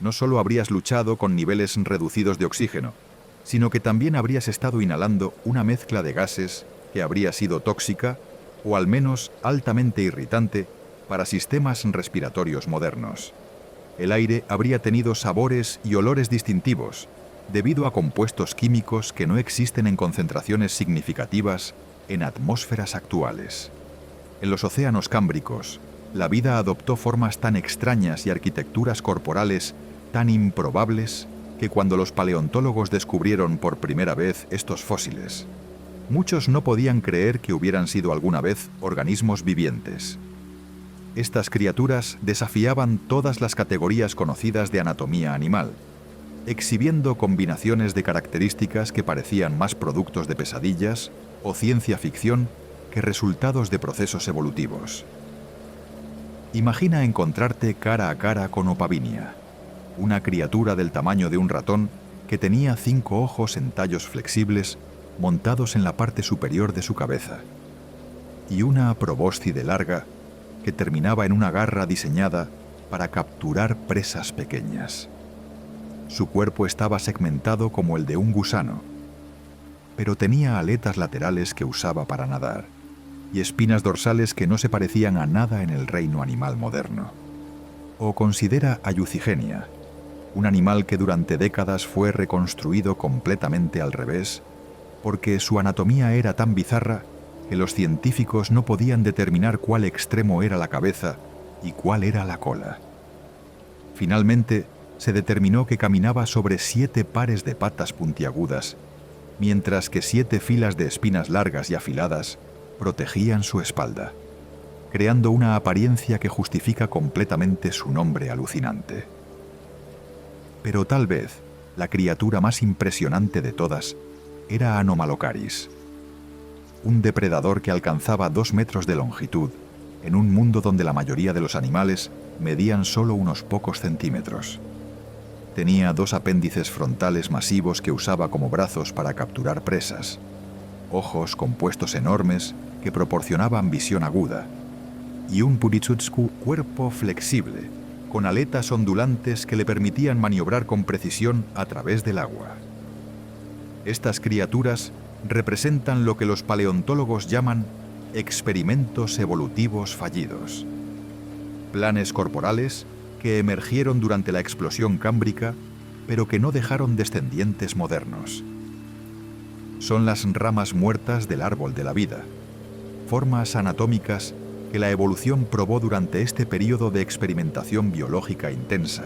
no solo habrías luchado con niveles reducidos de oxígeno, sino que también habrías estado inhalando una mezcla de gases que habría sido tóxica o al menos altamente irritante para sistemas respiratorios modernos. El aire habría tenido sabores y olores distintivos debido a compuestos químicos que no existen en concentraciones significativas en atmósferas actuales. En los océanos cámbricos, la vida adoptó formas tan extrañas y arquitecturas corporales tan improbables que cuando los paleontólogos descubrieron por primera vez estos fósiles, muchos no podían creer que hubieran sido alguna vez organismos vivientes. Estas criaturas desafiaban todas las categorías conocidas de anatomía animal, exhibiendo combinaciones de características que parecían más productos de pesadillas o ciencia ficción que resultados de procesos evolutivos. Imagina encontrarte cara a cara con Opavinia, una criatura del tamaño de un ratón que tenía 5 ojos en tallos flexibles montados en la parte superior de su cabeza, y una probóscide larga que terminaba en una garra diseñada para capturar presas pequeñas. Su cuerpo estaba segmentado como el de un gusano, pero tenía aletas laterales que usaba para nadar y espinas dorsales que no se parecían a nada en el reino animal moderno. O considera a Euzigenia, un animal que durante décadas fue reconstruido completamente al revés, porque su anatomía era tan bizarra que los científicos no podían determinar cuál extremo era la cabeza y cuál era la cola. Finalmente, se determinó que caminaba sobre 7 pares de patas puntiagudas, mientras que 7 filas de espinas largas y afiladas protegían su espalda, creando una apariencia que justifica completamente su nombre alucinante. Pero tal vez la criatura más impresionante de todas era Anomalocaris, un depredador que alcanzaba 2 metros de longitud en un mundo donde la mayoría de los animales medían solo unos pocos centímetros. Tenía 2 apéndices frontales masivos que usaba como brazos para capturar presas, ojos compuestos enormes que proporcionaban visión aguda, y un Puritsutsku cuerpo flexible, con aletas ondulantes que le permitían maniobrar con precisión a través del agua. Estas criaturas representan lo que los paleontólogos llaman experimentos evolutivos fallidos, planes corporales que emergieron durante la explosión cámbrica, pero que no dejaron descendientes modernos. Son las ramas muertas del árbol de la vida, formas anatómicas que la evolución probó durante este período de experimentación biológica intensa,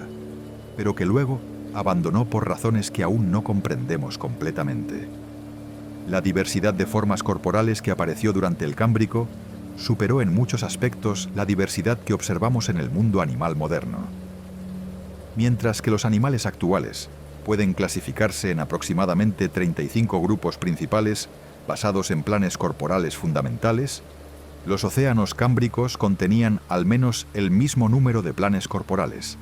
pero que luego abandonó por razones que aún no comprendemos completamente. La diversidad de formas corporales que apareció durante el Cámbrico superó en muchos aspectos la diversidad que observamos en el mundo animal moderno. Mientras que los animales actuales pueden clasificarse en aproximadamente 35 grupos principales basados en planes corporales fundamentales, los océanos cámbricos contenían al menos el mismo número de planes corporales,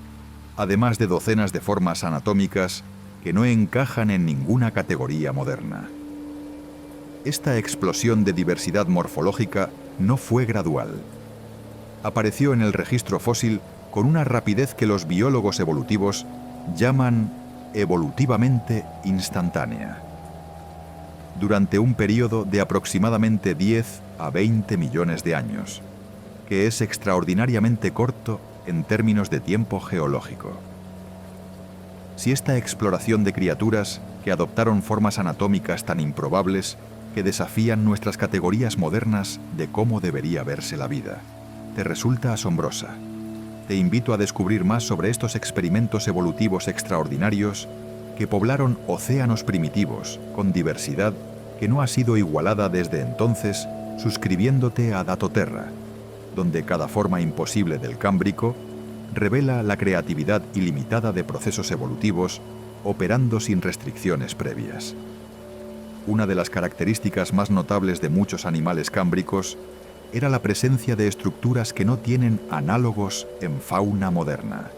además de docenas de formas anatómicas que no encajan en ninguna categoría moderna. Esta explosión de diversidad morfológica no fue gradual. Apareció en el registro fósil con una rapidez que los biólogos evolutivos llaman evolutivamente instantánea, durante un periodo de aproximadamente 10 a 20 millones de años, que es extraordinariamente corto en términos de tiempo geológico. Si esta exploración de criaturas que adoptaron formas anatómicas tan improbables que desafían nuestras categorías modernas de cómo debería verse la vida te resulta asombrosa, te invito a descubrir más sobre estos experimentos evolutivos extraordinarios que poblaron océanos primitivos con diversidad que no ha sido igualada desde entonces, suscribiéndote a Datoterra, donde cada forma imposible del Cámbrico revela la creatividad ilimitada de procesos evolutivos operando sin restricciones previas. Una de las características más notables de muchos animales cámbricos era la presencia de estructuras que no tienen análogos en fauna moderna.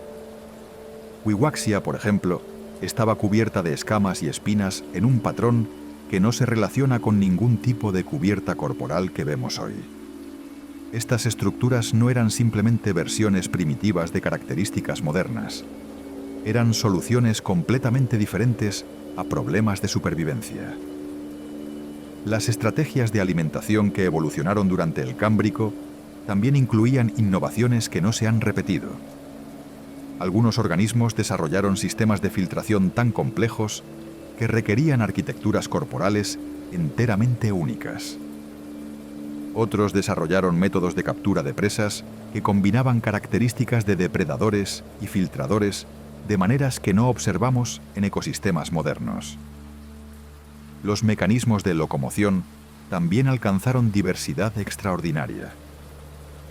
Wiwaxia, por ejemplo, estaba cubierta de escamas y espinas en un patrón que no se relaciona con ningún tipo de cubierta corporal que vemos hoy. Estas estructuras no eran simplemente versiones primitivas de características modernas. Eran soluciones completamente diferentes a problemas de supervivencia. Las estrategias de alimentación que evolucionaron durante el Cámbrico también incluían innovaciones que no se han repetido. Algunos organismos desarrollaron sistemas de filtración tan complejos que requerían arquitecturas corporales enteramente únicas. Otros desarrollaron métodos de captura de presas que combinaban características de depredadores y filtradores de maneras que no observamos en ecosistemas modernos. Los mecanismos de locomoción también alcanzaron diversidad extraordinaria.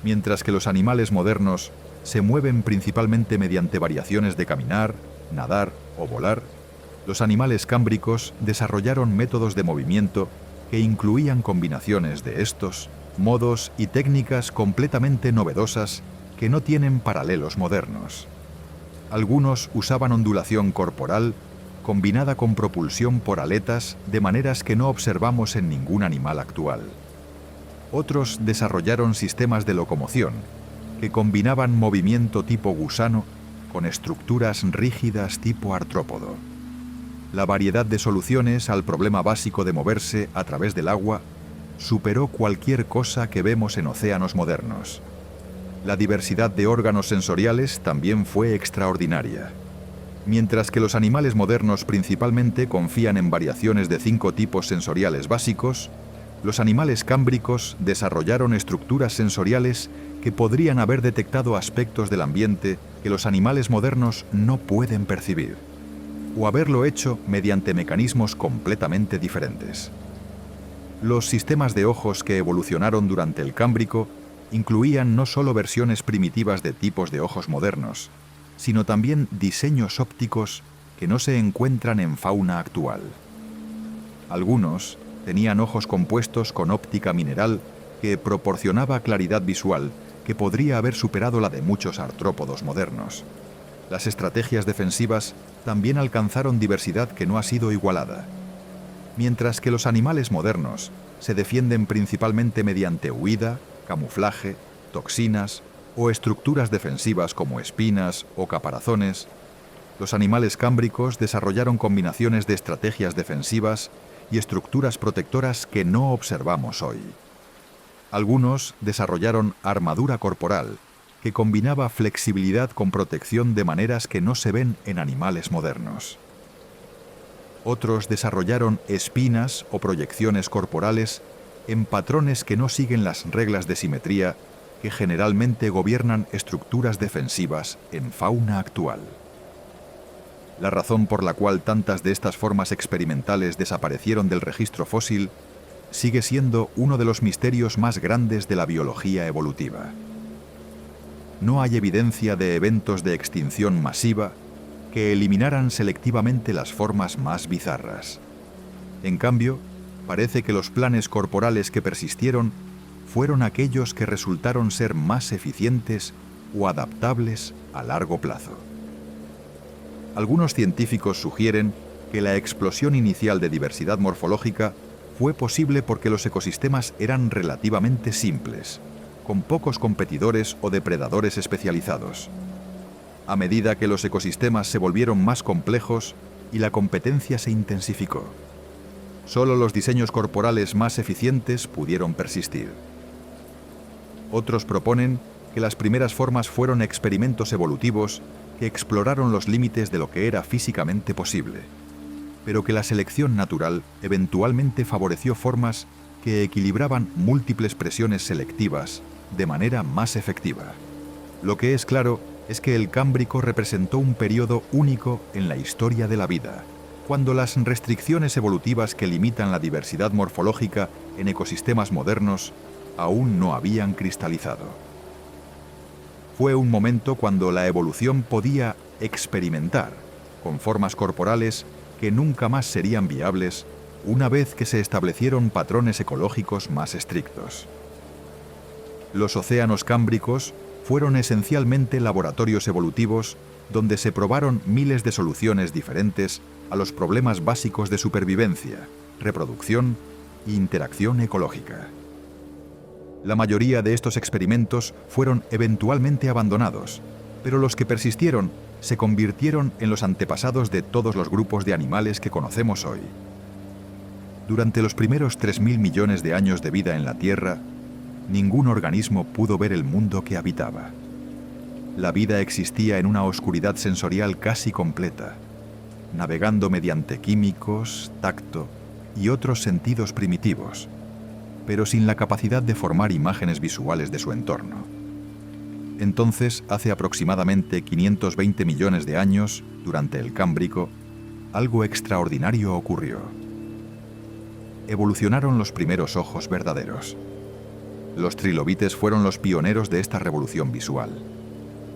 Mientras que los animales modernos se mueven principalmente mediante variaciones de caminar, nadar o volar, los animales cámbricos desarrollaron métodos de movimiento que incluían combinaciones de estos modos y técnicas completamente novedosas que no tienen paralelos modernos. Algunos usaban ondulación corporal combinada con propulsión por aletas de maneras que no observamos en ningún animal actual. Otros desarrollaron sistemas de locomoción que combinaban movimiento tipo gusano con estructuras rígidas tipo artrópodo. La variedad de soluciones al problema básico de moverse a través del agua superó cualquier cosa que vemos en océanos modernos. La diversidad de órganos sensoriales también fue extraordinaria. Mientras que los animales modernos principalmente confían en variaciones de 5 tipos sensoriales básicos, los animales cámbricos desarrollaron estructuras sensoriales que podrían haber detectado aspectos del ambiente que los animales modernos no pueden percibir, o haberlo hecho mediante mecanismos completamente diferentes. Los sistemas de ojos que evolucionaron durante el Cámbrico incluían no solo versiones primitivas de tipos de ojos modernos, sino también diseños ópticos que no se encuentran en fauna actual. Algunos tenían ojos compuestos con óptica mineral que proporcionaba claridad visual que podría haber superado la de muchos artrópodos modernos. Las estrategias defensivas también alcanzaron diversidad que no ha sido igualada. Mientras que los animales modernos se defienden principalmente mediante huida, camuflaje, toxinas o estructuras defensivas como espinas o caparazones, los animales cámbricos desarrollaron combinaciones de estrategias defensivas y estructuras protectoras que no observamos hoy. Algunos desarrollaron armadura corporal que combinaba flexibilidad con protección de maneras que no se ven en animales modernos. Otros desarrollaron espinas o proyecciones corporales en patrones que no siguen las reglas de simetría que generalmente gobiernan estructuras defensivas en fauna actual. La razón por la cual tantas de estas formas experimentales desaparecieron del registro fósil sigue siendo uno de los misterios más grandes de la biología evolutiva. No hay evidencia de eventos de extinción masiva que eliminaran selectivamente las formas más bizarras. En cambio, parece que los planes corporales que persistieron fueron aquellos que resultaron ser más eficientes o adaptables a largo plazo. Algunos científicos sugieren que la explosión inicial de diversidad morfológica fue posible porque los ecosistemas eran relativamente simples, con pocos competidores o depredadores especializados. A medida que los ecosistemas se volvieron más complejos y la competencia se intensificó, solo los diseños corporales más eficientes pudieron persistir. Otros proponen que las primeras formas fueron experimentos evolutivos que exploraron los límites de lo que era físicamente posible, pero que la selección natural eventualmente favoreció formas que equilibraban múltiples presiones selectivas de manera más efectiva. Lo que es claro es que el Cámbrico representó un periodo único en la historia de la vida, cuando las restricciones evolutivas que limitan la diversidad morfológica en ecosistemas modernos aún no habían cristalizado. Fue un momento cuando la evolución podía experimentar con formas corporales que nunca más serían viables una vez que se establecieron patrones ecológicos más estrictos. Los océanos cámbricos fueron esencialmente laboratorios evolutivos donde se probaron miles de soluciones diferentes a los problemas básicos de supervivencia, reproducción e interacción ecológica. La mayoría de estos experimentos fueron eventualmente abandonados, pero los que persistieron se convirtieron en los antepasados de todos los grupos de animales que conocemos hoy. Durante los primeros 3.000 millones de años de vida en la Tierra, ningún organismo pudo ver el mundo que habitaba. La vida existía en una oscuridad sensorial casi completa, navegando mediante químicos, tacto y otros sentidos primitivos, pero sin la capacidad de formar imágenes visuales de su entorno. Entonces, hace aproximadamente 520 millones de años, durante el Cámbrico, algo extraordinario ocurrió. Evolucionaron los primeros ojos verdaderos. Los trilobites fueron los pioneros de esta revolución visual.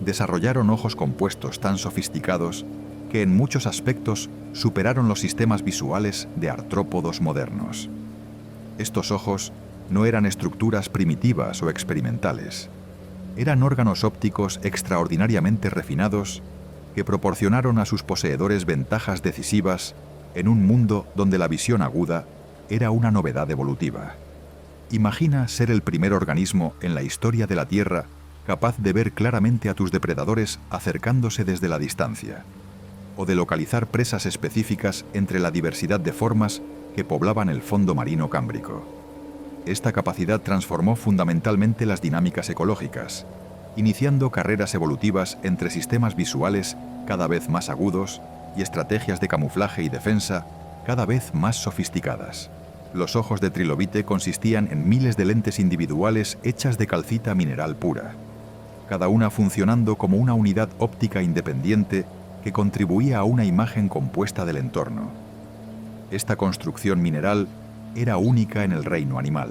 Desarrollaron ojos compuestos tan sofisticados que en muchos aspectos superaron los sistemas visuales de artrópodos modernos. Estos ojos no eran estructuras primitivas o experimentales. Eran órganos ópticos extraordinariamente refinados que proporcionaron a sus poseedores ventajas decisivas en un mundo donde la visión aguda era una novedad evolutiva. Imagina ser el primer organismo en la historia de la Tierra capaz de ver claramente a tus depredadores acercándose desde la distancia, o de localizar presas específicas entre la diversidad de formas que poblaban el fondo marino cámbrico. Esta capacidad transformó fundamentalmente las dinámicas ecológicas, iniciando carreras evolutivas entre sistemas visuales cada vez más agudos y estrategias de camuflaje y defensa cada vez más sofisticadas. Los ojos de trilobite consistían en miles de lentes individuales hechas de calcita mineral pura, cada una funcionando como una unidad óptica independiente que contribuía a una imagen compuesta del entorno. Esta construcción mineral era única en el reino animal.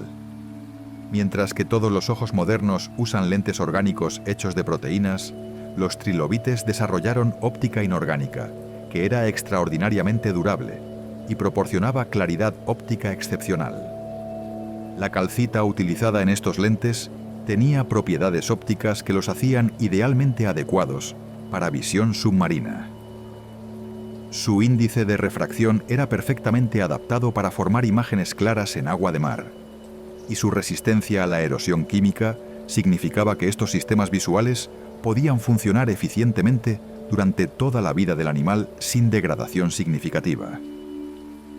Mientras que todos los ojos modernos usan lentes orgánicos hechos de proteínas, los trilobites desarrollaron óptica inorgánica, que era extraordinariamente durable y proporcionaba claridad óptica excepcional. La calcita utilizada en estos lentes tenía propiedades ópticas que los hacían idealmente adecuados para visión submarina. Su índice de refracción era perfectamente adaptado para formar imágenes claras en agua de mar, y su resistencia a la erosión química significaba que estos sistemas visuales podían funcionar eficientemente durante toda la vida del animal sin degradación significativa.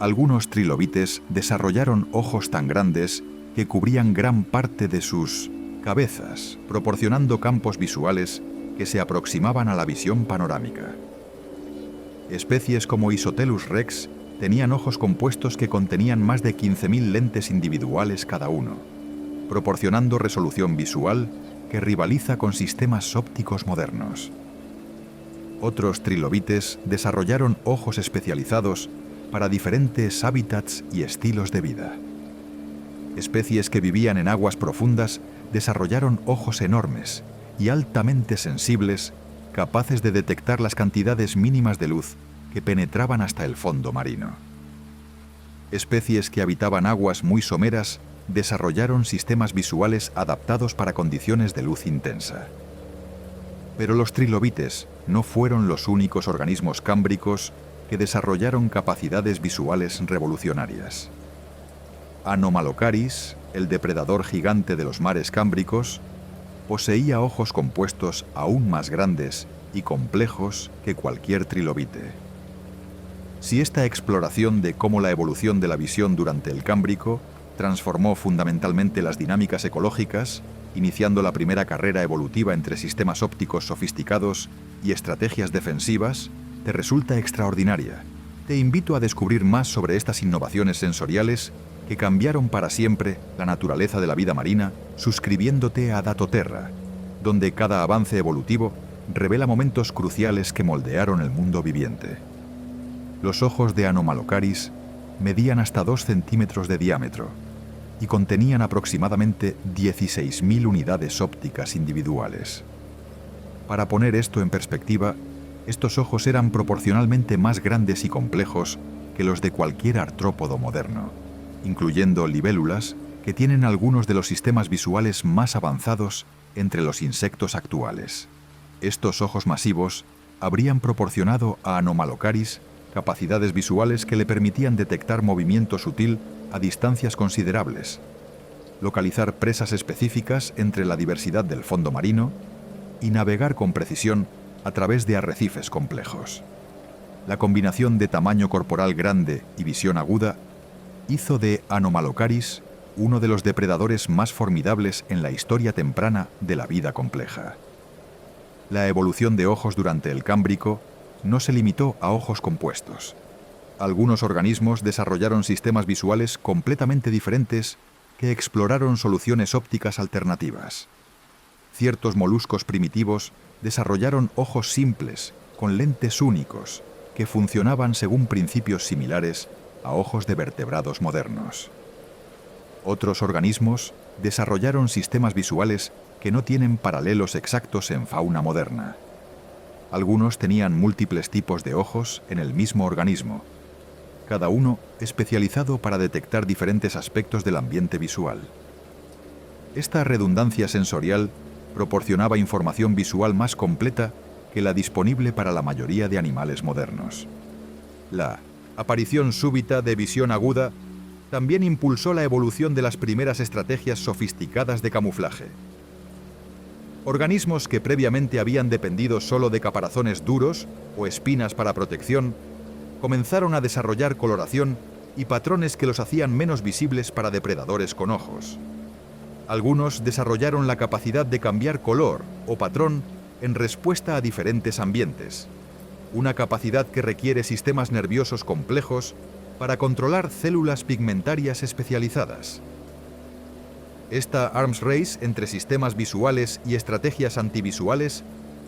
Algunos trilobites desarrollaron ojos tan grandes que cubrían gran parte de sus cabezas, proporcionando campos visuales que se aproximaban a la visión panorámica. Especies como Isotelus rex tenían ojos compuestos que contenían más de 15.000 lentes individuales cada uno, proporcionando resolución visual que rivaliza con sistemas ópticos modernos. Otros trilobites desarrollaron ojos especializados para diferentes hábitats y estilos de vida. Especies que vivían en aguas profundas desarrollaron ojos enormes y altamente sensibles, capaces de detectar las cantidades mínimas de luz que penetraban hasta el fondo marino. Especies que habitaban aguas muy someras desarrollaron sistemas visuales adaptados para condiciones de luz intensa. Pero los trilobites no fueron los únicos organismos cámbricos que desarrollaron capacidades visuales revolucionarias. Anomalocaris, el depredador gigante de los mares cámbricos, poseía ojos compuestos aún más grandes y complejos que cualquier trilobite. Si esta exploración de cómo la evolución de la visión durante el Cámbrico transformó fundamentalmente las dinámicas ecológicas, iniciando la primera carrera evolutiva entre sistemas ópticos sofisticados y estrategias defensivas, te resulta extraordinaria, te invito a descubrir más sobre estas innovaciones sensoriales que cambiaron para siempre la naturaleza de la vida marina, suscribiéndote a Datoterra, donde cada avance evolutivo revela momentos cruciales que moldearon el mundo viviente. Los ojos de Anomalocaris medían hasta 2 centímetros de diámetro y contenían aproximadamente 16.000 unidades ópticas individuales. Para poner esto en perspectiva, estos ojos eran proporcionalmente más grandes y complejos que los de cualquier artrópodo moderno, incluyendo libélulas que tienen algunos de los sistemas visuales más avanzados entre los insectos actuales. Estos ojos masivos habrían proporcionado a Anomalocaris capacidades visuales que le permitían detectar movimiento sutil a distancias considerables, localizar presas específicas entre la diversidad del fondo marino y navegar con precisión a través de arrecifes complejos. La combinación de tamaño corporal grande y visión aguda hizo de Anomalocaris uno de los depredadores más formidables en la historia temprana de la vida compleja. La evolución de ojos durante el Cámbrico no se limitó a ojos compuestos. Algunos organismos desarrollaron sistemas visuales completamente diferentes que exploraron soluciones ópticas alternativas. Ciertos moluscos primitivos desarrollaron ojos simples, con lentes únicos, que funcionaban según principios similares a ojos de vertebrados modernos. Otros organismos desarrollaron sistemas visuales que no tienen paralelos exactos en fauna moderna. Algunos tenían múltiples tipos de ojos en el mismo organismo, cada uno especializado para detectar diferentes aspectos del ambiente visual. Esta redundancia sensorial proporcionaba información visual más completa que la disponible para la mayoría de animales modernos. La aparición súbita de visión aguda también impulsó la evolución de las primeras estrategias sofisticadas de camuflaje. Organismos que previamente habían dependido solo de caparazones duros o espinas para protección, comenzaron a desarrollar coloración y patrones que los hacían menos visibles para depredadores con ojos. Algunos desarrollaron la capacidad de cambiar color o patrón en respuesta a diferentes ambientes, una capacidad que requiere sistemas nerviosos complejos para controlar células pigmentarias especializadas. Esta arms race entre sistemas visuales y estrategias antivisuales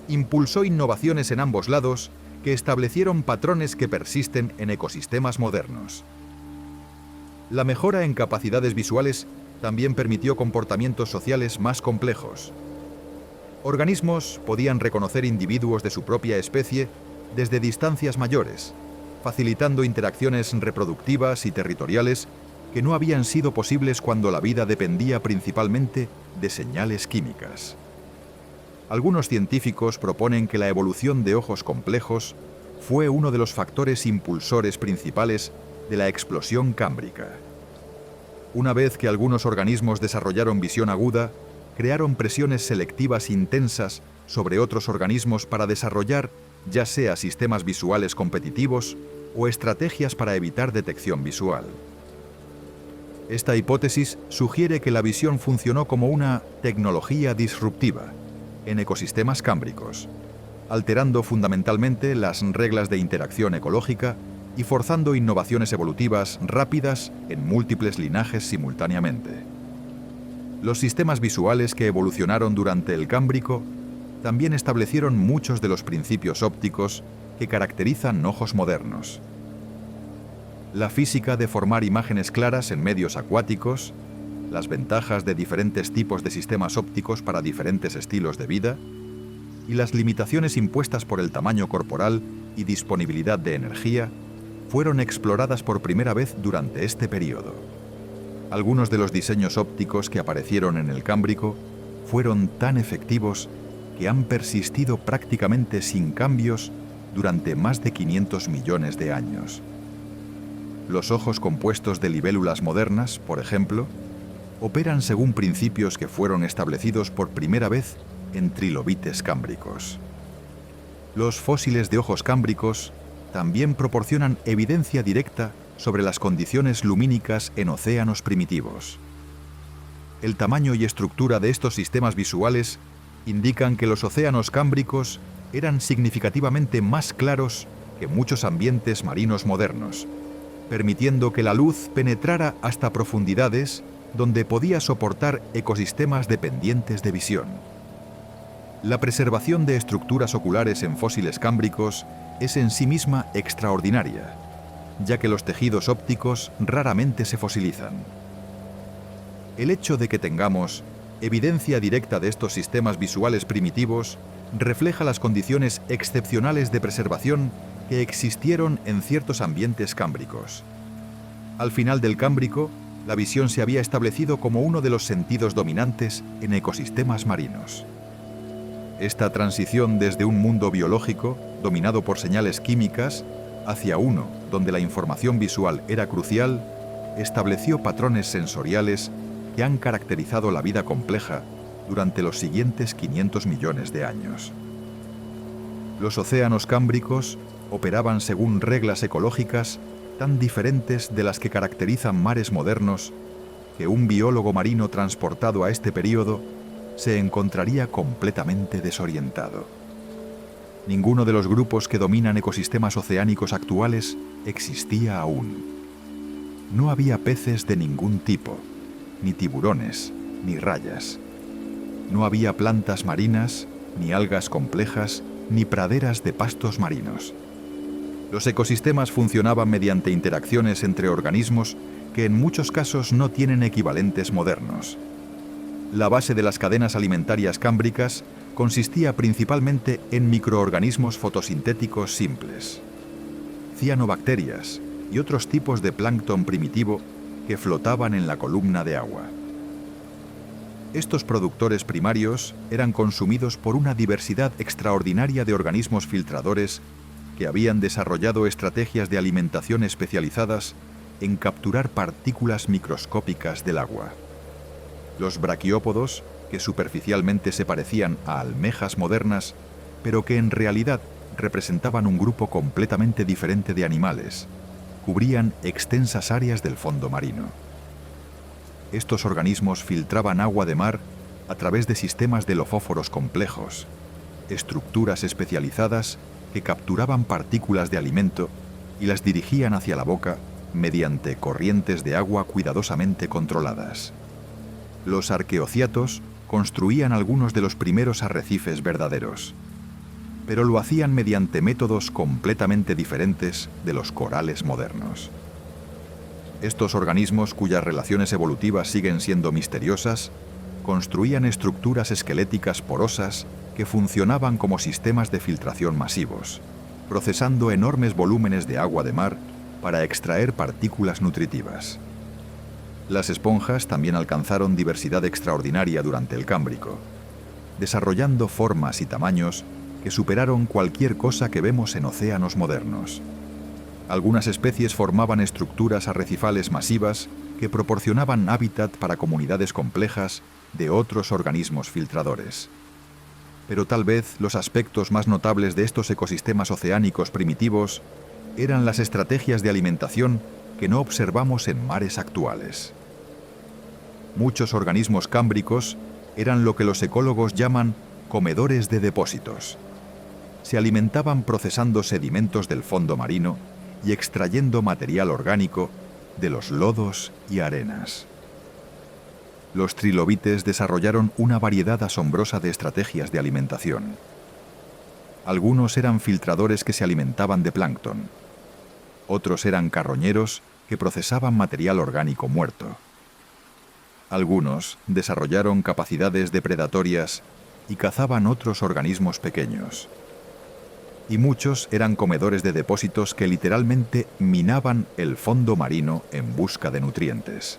impulsó innovaciones en ambos lados que establecieron patrones que persisten en ecosistemas modernos. La mejora en capacidades visuales también permitió comportamientos sociales más complejos. Organismos podían reconocer individuos de su propia especie desde distancias mayores, facilitando interacciones reproductivas y territoriales que no habían sido posibles cuando la vida dependía principalmente de señales químicas. Algunos científicos proponen que la evolución de ojos complejos fue uno de los factores impulsores principales de la explosión cámbrica. Una vez que algunos organismos desarrollaron visión aguda, crearon presiones selectivas intensas sobre otros organismos para desarrollar ya sea sistemas visuales competitivos o estrategias para evitar detección visual. Esta hipótesis sugiere que la visión funcionó como una tecnología disruptiva en ecosistemas cámbricos, alterando fundamentalmente las reglas de interacción ecológica y forzando innovaciones evolutivas rápidas en múltiples linajes simultáneamente. Los sistemas visuales que evolucionaron durante el Cámbrico también establecieron muchos de los principios ópticos que caracterizan ojos modernos. La física de formar imágenes claras en medios acuáticos, las ventajas de diferentes tipos de sistemas ópticos para diferentes estilos de vida, y las limitaciones impuestas por el tamaño corporal y disponibilidad de energía fueron exploradas por primera vez durante este periodo. Algunos de los diseños ópticos que aparecieron en el Cámbrico fueron tan efectivos que han persistido prácticamente sin cambios durante más de 500 millones de años. Los ojos compuestos de libélulas modernas, por ejemplo, operan según principios que fueron establecidos por primera vez en trilobites cámbricos. Los fósiles de ojos cámbricos también proporcionan evidencia directa sobre las condiciones lumínicas en océanos primitivos. El tamaño y estructura de estos sistemas visuales indican que los océanos cámbricos eran significativamente más claros que muchos ambientes marinos modernos, permitiendo que la luz penetrara hasta profundidades donde podía soportar ecosistemas dependientes de visión. La preservación de estructuras oculares en fósiles cámbricos es en sí misma extraordinaria, ya que los tejidos ópticos raramente se fosilizan. El hecho de que tengamos evidencia directa de estos sistemas visuales primitivos refleja las condiciones excepcionales de preservación que existieron en ciertos ambientes cámbricos. Al final del Cámbrico, la visión se había establecido como uno de los sentidos dominantes en ecosistemas marinos. Esta transición desde un mundo biológico, dominado por señales químicas, hacia uno donde la información visual era crucial, estableció patrones sensoriales que han caracterizado la vida compleja durante los siguientes 500 millones de años. Los océanos cámbricos operaban según reglas ecológicas tan diferentes de las que caracterizan mares modernos que un biólogo marino transportado a este período se encontraría completamente desorientado. Ninguno de los grupos que dominan ecosistemas oceánicos actuales existía aún. No había peces de ningún tipo, ni tiburones, ni rayas. No había plantas marinas, ni algas complejas, ni praderas de pastos marinos. Los ecosistemas funcionaban mediante interacciones entre organismos que en muchos casos no tienen equivalentes modernos. La base de las cadenas alimentarias cámbricas consistía principalmente en microorganismos fotosintéticos simples, cianobacterias y otros tipos de plancton primitivo que flotaban en la columna de agua. Estos productores primarios eran consumidos por una diversidad extraordinaria de organismos filtradores que habían desarrollado estrategias de alimentación especializadas en capturar partículas microscópicas del agua. Los braquiópodos que superficialmente se parecían a almejas modernas, pero que en realidad representaban un grupo completamente diferente de animales. Cubrían extensas áreas del fondo marino. Estos organismos filtraban agua de mar a través de sistemas de lofóforos complejos, estructuras especializadas que capturaban partículas de alimento y las dirigían hacia la boca mediante corrientes de agua cuidadosamente controladas. Los arqueociatos construían algunos de los primeros arrecifes verdaderos, pero lo hacían mediante métodos completamente diferentes de los corales modernos. Estos organismos, cuyas relaciones evolutivas siguen siendo misteriosas, construían estructuras esqueléticas porosas que funcionaban como sistemas de filtración masivos, procesando enormes volúmenes de agua de mar para extraer partículas nutritivas. Las esponjas también alcanzaron diversidad extraordinaria durante el Cámbrico, desarrollando formas y tamaños que superaron cualquier cosa que vemos en océanos modernos. Algunas especies formaban estructuras arrecifales masivas que proporcionaban hábitat para comunidades complejas de otros organismos filtradores. Pero tal vez los aspectos más notables de estos ecosistemas oceánicos primitivos eran las estrategias de alimentación que no observamos en mares actuales. Muchos organismos cámbricos eran lo que los ecólogos llaman comedores de depósitos. Se alimentaban procesando sedimentos del fondo marino y extrayendo material orgánico de los lodos y arenas. Los trilobites desarrollaron una variedad asombrosa de estrategias de alimentación. Algunos eran filtradores que se alimentaban de plancton. Otros eran carroñeros que procesaban material orgánico muerto. Algunos desarrollaron capacidades depredatorias y cazaban otros organismos pequeños. Y muchos eran comedores de depósitos que literalmente minaban el fondo marino en busca de nutrientes.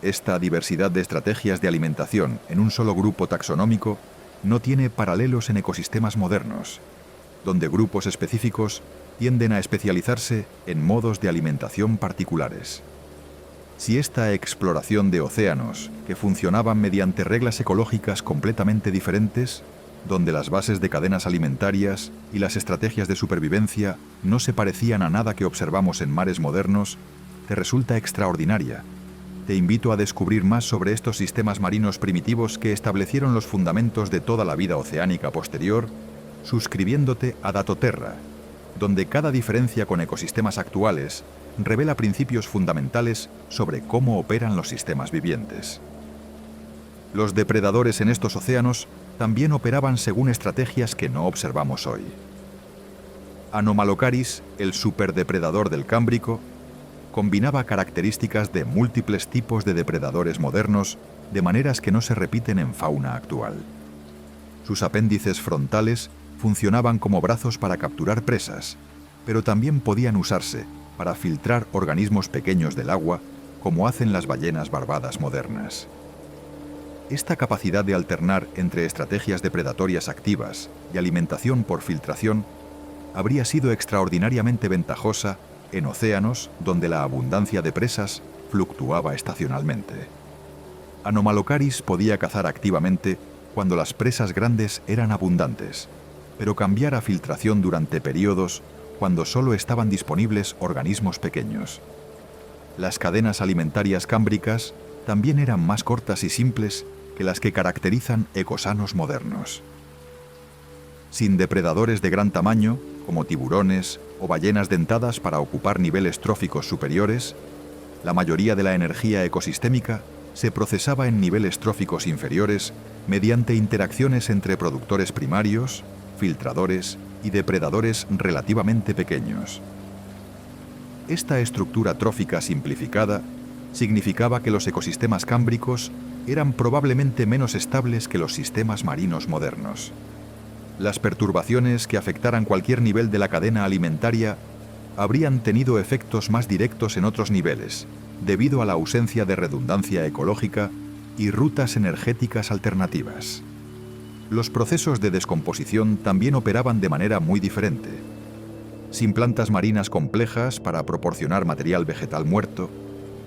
Esta diversidad de estrategias de alimentación en un solo grupo taxonómico no tiene paralelos en ecosistemas modernos, donde grupos específicos tienden a especializarse en modos de alimentación particulares. Si esta exploración de océanos, que funcionaban mediante reglas ecológicas completamente diferentes, donde las bases de cadenas alimentarias y las estrategias de supervivencia no se parecían a nada que observamos en mares modernos, te resulta extraordinaria, te invito a descubrir más sobre estos sistemas marinos primitivos que establecieron los fundamentos de toda la vida oceánica posterior, suscribiéndote a Datoterra, donde cada diferencia con ecosistemas actuales revela principios fundamentales sobre cómo operan los sistemas vivientes. Los depredadores en estos océanos también operaban según estrategias que no observamos hoy. Anomalocaris, el superdepredador del Cámbrico, combinaba características de múltiples tipos de depredadores modernos de maneras que no se repiten en fauna actual. Sus apéndices frontales funcionaban como brazos para capturar presas, pero también podían usarse para filtrar organismos pequeños del agua, como hacen las ballenas barbadas modernas. Esta capacidad de alternar entre estrategias depredatorias activas y alimentación por filtración habría sido extraordinariamente ventajosa en océanos donde la abundancia de presas fluctuaba estacionalmente. Anomalocaris podía cazar activamente cuando las presas grandes eran abundantes, pero cambiar a filtración durante periodos cuando solo estaban disponibles organismos pequeños. Las cadenas alimentarias cámbricas también eran más cortas y simples que las que caracterizan ecosanos modernos. Sin depredadores de gran tamaño, como tiburones o ballenas dentadas para ocupar niveles tróficos superiores, la mayoría de la energía ecosistémica se procesaba en niveles tróficos inferiores mediante interacciones entre productores primarios, filtradores y depredadores relativamente pequeños. Esta estructura trófica simplificada significaba que los ecosistemas cámbricos eran probablemente menos estables que los sistemas marinos modernos. Las perturbaciones que afectaran cualquier nivel de la cadena alimentaria habrían tenido efectos más directos en otros niveles, debido a la ausencia de redundancia ecológica y rutas energéticas alternativas. Los procesos de descomposición también operaban de manera muy diferente. Sin plantas marinas complejas para proporcionar material vegetal muerto,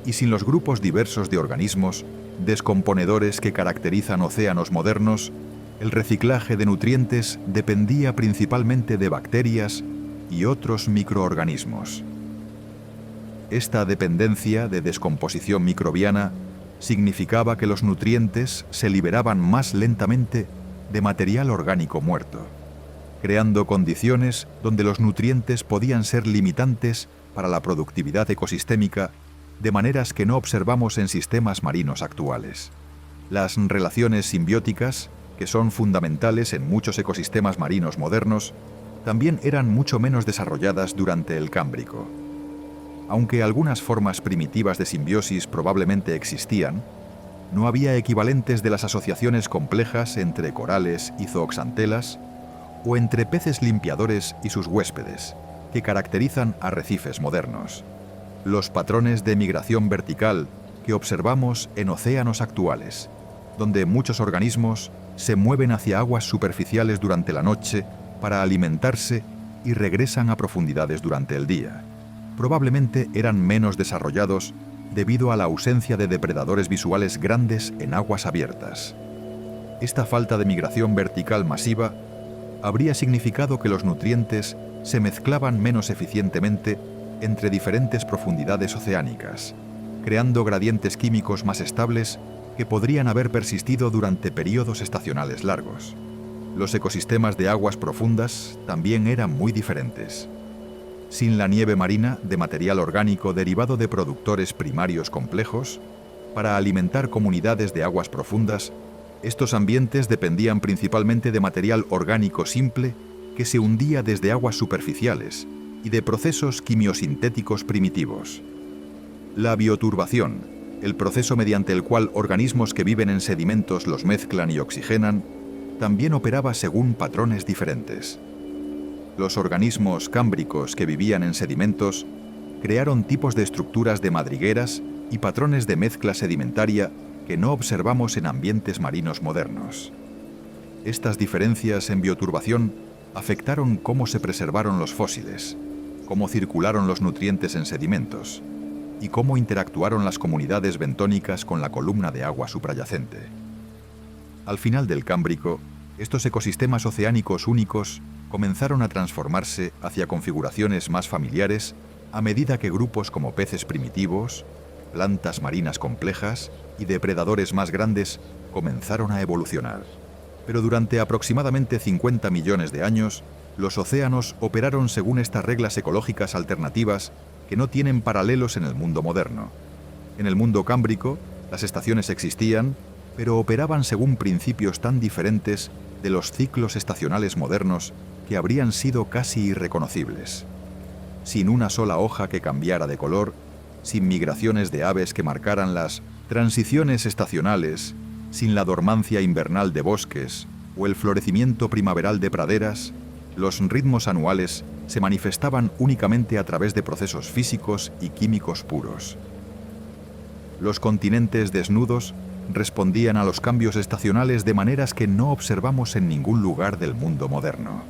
y sin los grupos diversos de organismos descomponedores que caracterizan océanos modernos, el reciclaje de nutrientes dependía principalmente de bacterias y otros microorganismos. Esta dependencia de descomposición microbiana significaba que los nutrientes se liberaban más lentamente de material orgánico muerto, creando condiciones donde los nutrientes podían ser limitantes para la productividad ecosistémica de maneras que no observamos en sistemas marinos actuales. Las relaciones simbióticas, que son fundamentales en muchos ecosistemas marinos modernos, también eran mucho menos desarrolladas durante el Cámbrico. Aunque algunas formas primitivas de simbiosis probablemente existían, no había equivalentes de las asociaciones complejas entre corales y zooxantelas o entre peces limpiadores y sus huéspedes, que caracterizan arrecifes modernos. Los patrones de migración vertical que observamos en océanos actuales, donde muchos organismos se mueven hacia aguas superficiales durante la noche para alimentarse y regresan a profundidades durante el día, probablemente eran menos desarrollados debido a la ausencia de depredadores visuales grandes en aguas abiertas. Esta falta de migración vertical masiva habría significado que los nutrientes se mezclaban menos eficientemente entre diferentes profundidades oceánicas, creando gradientes químicos más estables que podrían haber persistido durante periodos estacionales largos. Los ecosistemas de aguas profundas también eran muy diferentes. Sin la nieve marina de material orgánico derivado de productores primarios complejos, para alimentar comunidades de aguas profundas, estos ambientes dependían principalmente de material orgánico simple que se hundía desde aguas superficiales y de procesos quimiosintéticos primitivos. La bioturbación, el proceso mediante el cual organismos que viven en sedimentos los mezclan y oxigenan, también operaba según patrones diferentes. Los organismos cámbricos que vivían en sedimentos crearon tipos de estructuras de madrigueras y patrones de mezcla sedimentaria que no observamos en ambientes marinos modernos. Estas diferencias en bioturbación afectaron cómo se preservaron los fósiles, cómo circularon los nutrientes en sedimentos y cómo interactuaron las comunidades bentónicas con la columna de agua suprayacente. Al final del Cámbrico, estos ecosistemas oceánicos únicos comenzaron a transformarse hacia configuraciones más familiares a medida que grupos como peces primitivos, plantas marinas complejas y depredadores más grandes comenzaron a evolucionar. Pero durante aproximadamente 50 millones de años, los océanos operaron según estas reglas ecológicas alternativas que no tienen paralelos en el mundo moderno. En el mundo cámbrico, las estaciones existían, pero operaban según principios tan diferentes de los ciclos estacionales modernos que habrían sido casi irreconocibles. Sin una sola hoja que cambiara de color, sin migraciones de aves que marcaran las transiciones estacionales, sin la dormancia invernal de bosques o el florecimiento primaveral de praderas, los ritmos anuales se manifestaban únicamente a través de procesos físicos y químicos puros. Los continentes desnudos respondían a los cambios estacionales de maneras que no observamos en ningún lugar del mundo moderno.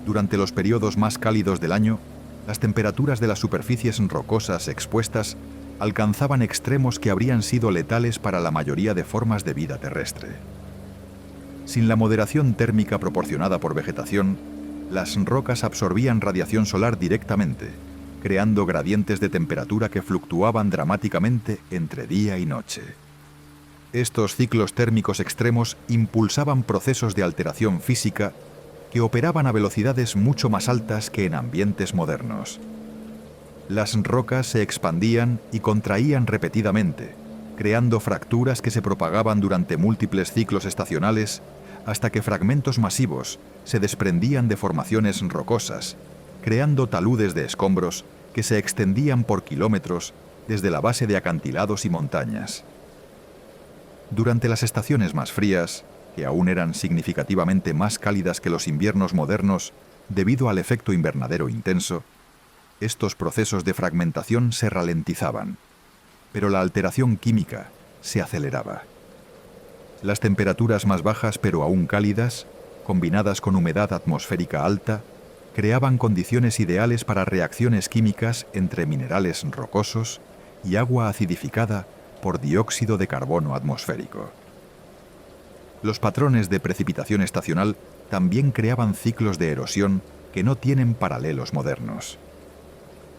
Durante los periodos más cálidos del año, las temperaturas de las superficies rocosas expuestas alcanzaban extremos que habrían sido letales para la mayoría de formas de vida terrestre. Sin la moderación térmica proporcionada por vegetación, las rocas absorbían radiación solar directamente, creando gradientes de temperatura que fluctuaban dramáticamente entre día y noche. Estos ciclos térmicos extremos impulsaban procesos de alteración física que operaban a velocidades mucho más altas que en ambientes modernos. Las rocas se expandían y contraían repetidamente, creando fracturas que se propagaban durante múltiples ciclos estacionales hasta que fragmentos masivos se desprendían de formaciones rocosas, creando taludes de escombros que se extendían por kilómetros desde la base de acantilados y montañas. Durante las estaciones más frías, que aún eran significativamente más cálidas que los inviernos modernos debido al efecto invernadero intenso, estos procesos de fragmentación se ralentizaban, pero la alteración química se aceleraba. Las temperaturas más bajas pero aún cálidas, combinadas con humedad atmosférica alta, creaban condiciones ideales para reacciones químicas entre minerales rocosos y agua acidificada por dióxido de carbono atmosférico. Los patrones de precipitación estacional también creaban ciclos de erosión que no tienen paralelos modernos.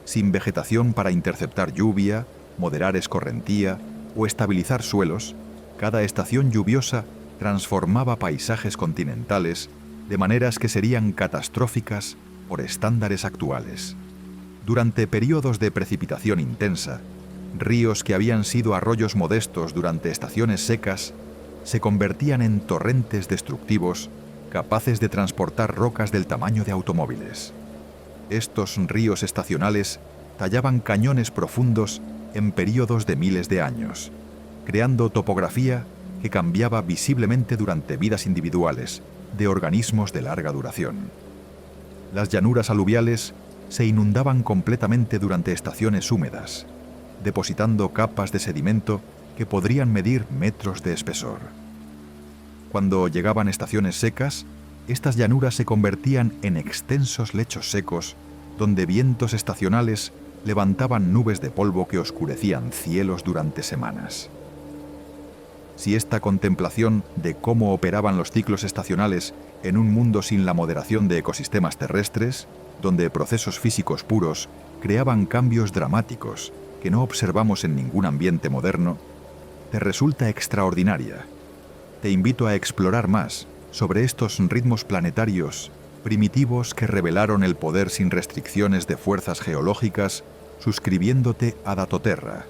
Sin vegetación para interceptar lluvia, moderar escorrentía o estabilizar suelos, cada estación lluviosa transformaba paisajes continentales de maneras que serían catastróficas por estándares actuales. Durante periodos de precipitación intensa, ríos que habían sido arroyos modestos durante estaciones secas se convertían en torrentes destructivos capaces de transportar rocas del tamaño de automóviles. Estos ríos estacionales tallaban cañones profundos en períodos de miles de años, creando topografía que cambiaba visiblemente durante vidas individuales de organismos de larga duración. Las llanuras aluviales se inundaban completamente durante estaciones húmedas, depositando capas de sedimento que podrían medir metros de espesor. Cuando llegaban estaciones secas, estas llanuras se convertían en extensos lechos secos, donde vientos estacionales levantaban nubes de polvo que oscurecían cielos durante semanas. Si esta contemplación de cómo operaban los ciclos estacionales en un mundo sin la moderación de ecosistemas terrestres, donde procesos físicos puros creaban cambios dramáticos que no observamos en ningún ambiente moderno, te resulta extraordinaria, te invito a explorar más sobre estos ritmos planetarios primitivos que revelaron el poder sin restricciones de fuerzas geológicas, suscribiéndote a Datoterra,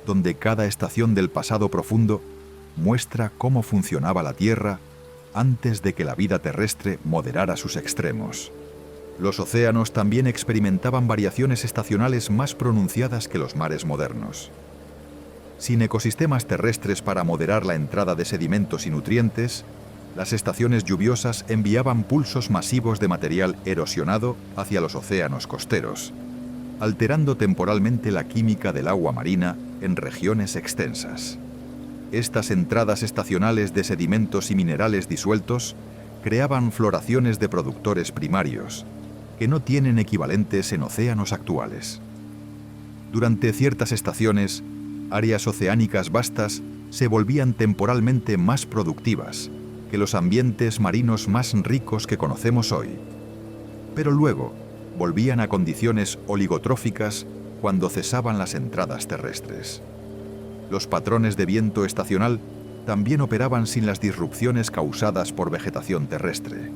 donde cada estación del pasado profundo muestra cómo funcionaba la Tierra antes de que la vida terrestre moderara sus extremos. Los océanos también experimentaban variaciones estacionales más pronunciadas que los mares modernos. Sin ecosistemas terrestres para moderar la entrada de sedimentos y nutrientes, las estaciones lluviosas enviaban pulsos masivos de material erosionado hacia los océanos costeros, alterando temporalmente la química del agua marina en regiones extensas. Estas entradas estacionales de sedimentos y minerales disueltos creaban floraciones de productores primarios, que no tienen equivalentes en océanos actuales. Durante ciertas estaciones, áreas oceánicas vastas se volvían temporalmente más productivas que los ambientes marinos más ricos que conocemos hoy. Pero luego volvían a condiciones oligotróficas cuando cesaban las entradas terrestres. Los patrones de viento estacional también operaban sin las disrupciones causadas por vegetación terrestre.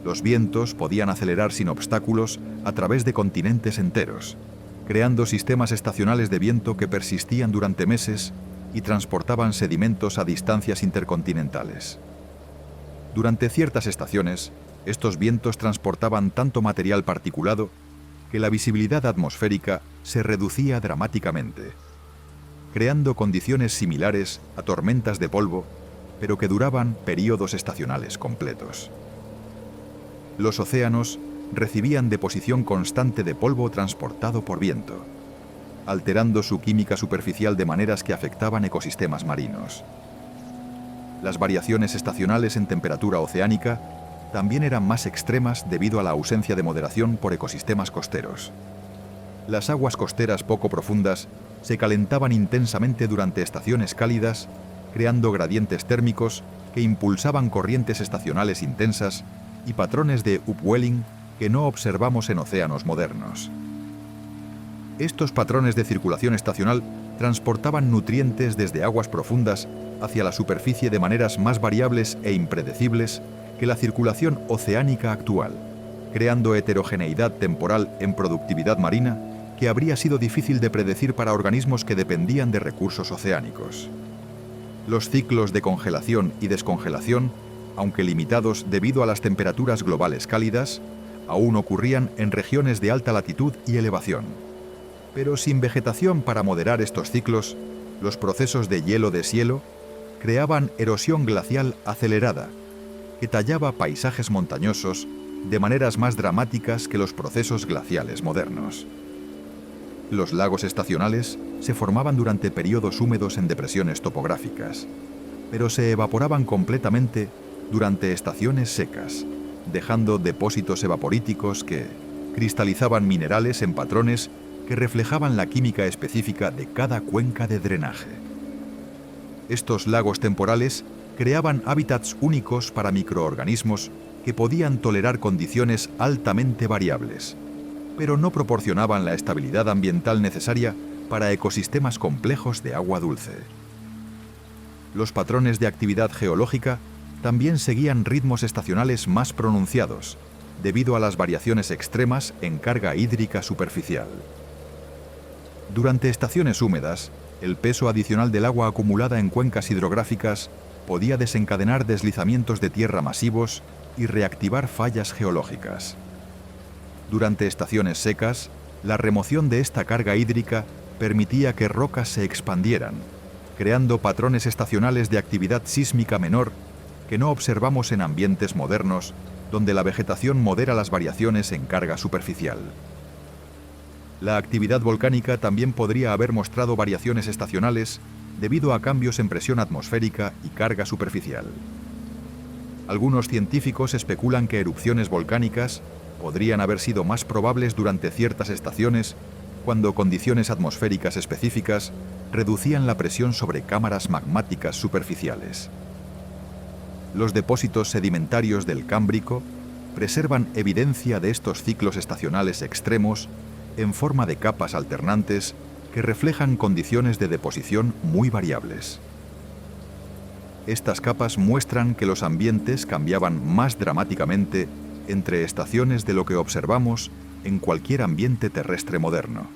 Los vientos podían acelerar sin obstáculos a través de continentes enteros, creando sistemas estacionales de viento que persistían durante meses y transportaban sedimentos a distancias intercontinentales. Durante ciertas estaciones, estos vientos transportaban tanto material particulado que la visibilidad atmosférica se reducía dramáticamente, creando condiciones similares a tormentas de polvo, pero que duraban períodos estacionales completos. Los océanos recibían deposición constante de polvo transportado por viento, alterando su química superficial de maneras que afectaban ecosistemas marinos. Las variaciones estacionales en temperatura oceánica también eran más extremas debido a la ausencia de moderación por ecosistemas costeros. Las aguas costeras poco profundas se calentaban intensamente durante estaciones cálidas, creando gradientes térmicos que impulsaban corrientes estacionales intensas y patrones de upwelling que no observamos en océanos modernos. Estos patrones de circulación estacional transportaban nutrientes desde aguas profundas hacia la superficie de maneras más variables e impredecibles que la circulación oceánica actual, creando heterogeneidad temporal en productividad marina que habría sido difícil de predecir para organismos que dependían de recursos oceánicos. Los ciclos de congelación y descongelación, aunque limitados debido a las temperaturas globales cálidas, aún ocurrían en regiones de alta latitud y elevación. Pero sin vegetación para moderar estos ciclos, los procesos de hielo-deshielo creaban erosión glacial acelerada, que tallaba paisajes montañosos de maneras más dramáticas que los procesos glaciales modernos. Los lagos estacionales se formaban durante periodos húmedos en depresiones topográficas, pero se evaporaban completamente durante estaciones secas, dejando depósitos evaporíticos que cristalizaban minerales en patrones que reflejaban la química específica de cada cuenca de drenaje. Estos lagos temporales creaban hábitats únicos para microorganismos que podían tolerar condiciones altamente variables, pero no proporcionaban la estabilidad ambiental necesaria para ecosistemas complejos de agua dulce. Los patrones de actividad geológica también seguían ritmos estacionales más pronunciados, debido a las variaciones extremas en carga hídrica superficial. Durante estaciones húmedas, el peso adicional del agua acumulada en cuencas hidrográficas podía desencadenar deslizamientos de tierra masivos y reactivar fallas geológicas. Durante estaciones secas, la remoción de esta carga hídrica permitía que rocas se expandieran, creando patrones estacionales de actividad sísmica menor que no observamos en ambientes modernos, donde la vegetación modera las variaciones en carga superficial. La actividad volcánica también podría haber mostrado variaciones estacionales debido a cambios en presión atmosférica y carga superficial. Algunos científicos especulan que erupciones volcánicas podrían haber sido más probables durante ciertas estaciones, cuando condiciones atmosféricas específicas reducían la presión sobre cámaras magmáticas superficiales. Los depósitos sedimentarios del Cámbrico preservan evidencia de estos ciclos estacionales extremos en forma de capas alternantes que reflejan condiciones de deposición muy variables. Estas capas muestran que los ambientes cambiaban más dramáticamente entre estaciones de lo que observamos en cualquier ambiente terrestre moderno.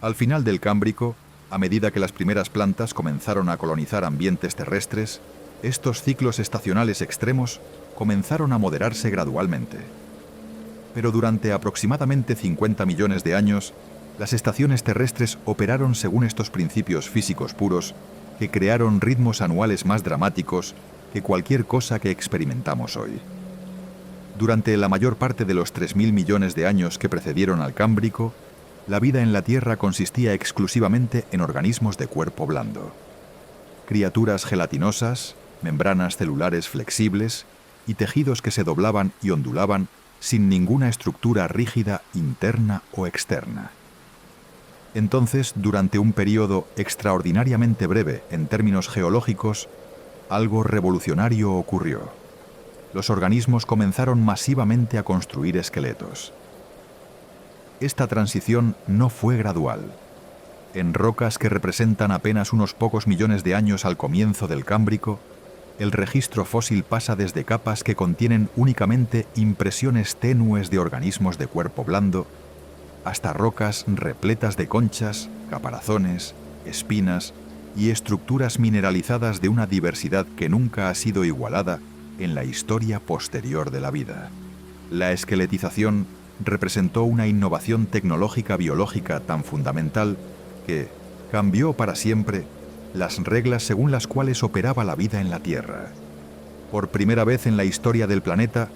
Al final del Cámbrico, a medida que las primeras plantas comenzaron a colonizar ambientes terrestres, estos ciclos estacionales extremos comenzaron a moderarse gradualmente. Pero durante aproximadamente 50 millones de años, las estaciones terrestres operaron según estos principios físicos puros que crearon ritmos anuales más dramáticos que cualquier cosa que experimentamos hoy. Durante la mayor parte de los 3.000 millones de años que precedieron al Cámbrico, la vida en la Tierra consistía exclusivamente en organismos de cuerpo blando. Criaturas gelatinosas, membranas celulares flexibles y tejidos que se doblaban y ondulaban sin ninguna estructura rígida interna o externa. Entonces, durante un periodo extraordinariamente breve en términos geológicos, algo revolucionario ocurrió. Los organismos comenzaron masivamente a construir esqueletos. Esta transición no fue gradual. En rocas que representan apenas unos pocos millones de años al comienzo del Cámbrico, el registro fósil pasa desde capas que contienen únicamente impresiones tenues de organismos de cuerpo blando, hasta rocas repletas de conchas, caparazones, espinas y estructuras mineralizadas de una diversidad que nunca ha sido igualada en la historia posterior de la vida. La esqueletización representó una innovación tecnológica biológica tan fundamental que cambió para siempre las reglas según las cuales operaba la vida en la Tierra. Por primera vez en la historia del planeta,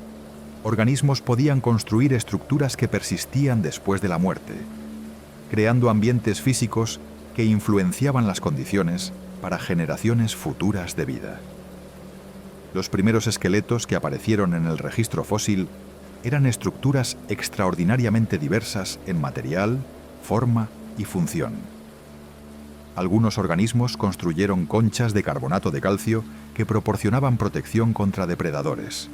organismos podían construir estructuras que persistían después de la muerte, creando ambientes físicos que influenciaban las condiciones para generaciones futuras de vida. Los primeros esqueletos que aparecieron en el registro fósil eran estructuras extraordinariamente diversas en material, forma y función. Algunos organismos construyeron conchas de carbonato de calcio que proporcionaban protección contra depredadores.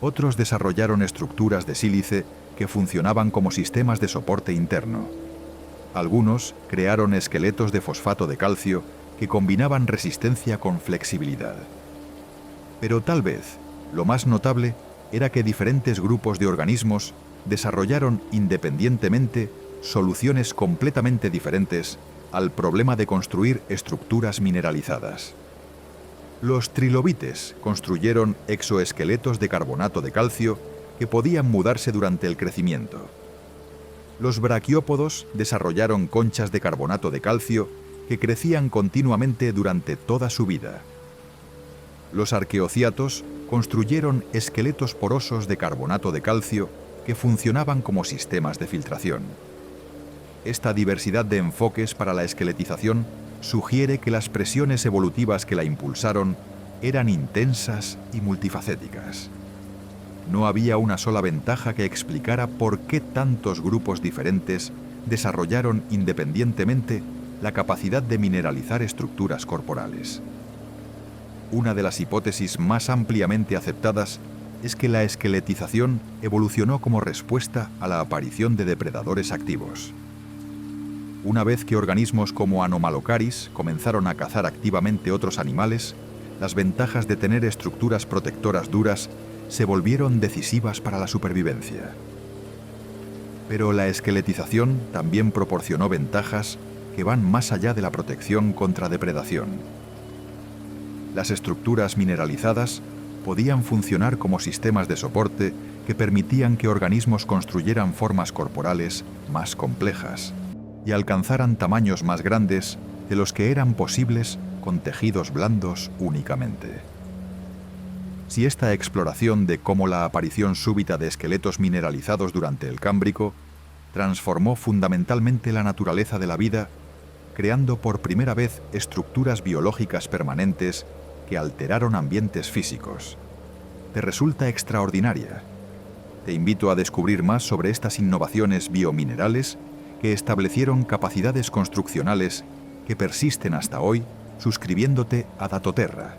Otros desarrollaron estructuras de sílice que funcionaban como sistemas de soporte interno. Algunos crearon esqueletos de fosfato de calcio que combinaban resistencia con flexibilidad. Pero tal vez lo más notable era que diferentes grupos de organismos desarrollaron independientemente soluciones completamente diferentes al problema de construir estructuras mineralizadas. Los trilobites construyeron exoesqueletos de carbonato de calcio que podían mudarse durante el crecimiento. Los braquiópodos desarrollaron conchas de carbonato de calcio que crecían continuamente durante toda su vida. Los arqueociatos construyeron esqueletos porosos de carbonato de calcio que funcionaban como sistemas de filtración. Esta diversidad de enfoques para la esqueletización sugiere que las presiones evolutivas que la impulsaron eran intensas y multifacéticas. no había una sola ventaja que explicara por qué tantos grupos diferentes desarrollaron independientemente la capacidad de mineralizar estructuras corporales. Una de las hipótesis más ampliamente aceptadas es que la esqueletización evolucionó como respuesta a la aparición de depredadores activos. Una vez que organismos como Anomalocaris comenzaron a cazar activamente otros animales, las ventajas de tener estructuras protectoras duras se volvieron decisivas para la supervivencia. Pero la esqueletización también proporcionó ventajas que van más allá de la protección contra depredación. Las estructuras mineralizadas podían funcionar como sistemas de soporte que permitían que organismos construyeran formas corporales más complejas y alcanzaran tamaños más grandes de los que eran posibles con tejidos blandos únicamente. Si esta exploración de cómo la aparición súbita de esqueletos mineralizados durante el Cámbrico transformó fundamentalmente la naturaleza de la vida, creando por primera vez estructuras biológicas permanentes que alteraron ambientes físicos, te resulta extraordinaria. Te invito a descubrir más sobre estas innovaciones biominerales que establecieron capacidades construccionales que persisten hasta hoy, suscribiéndote a Datoterra,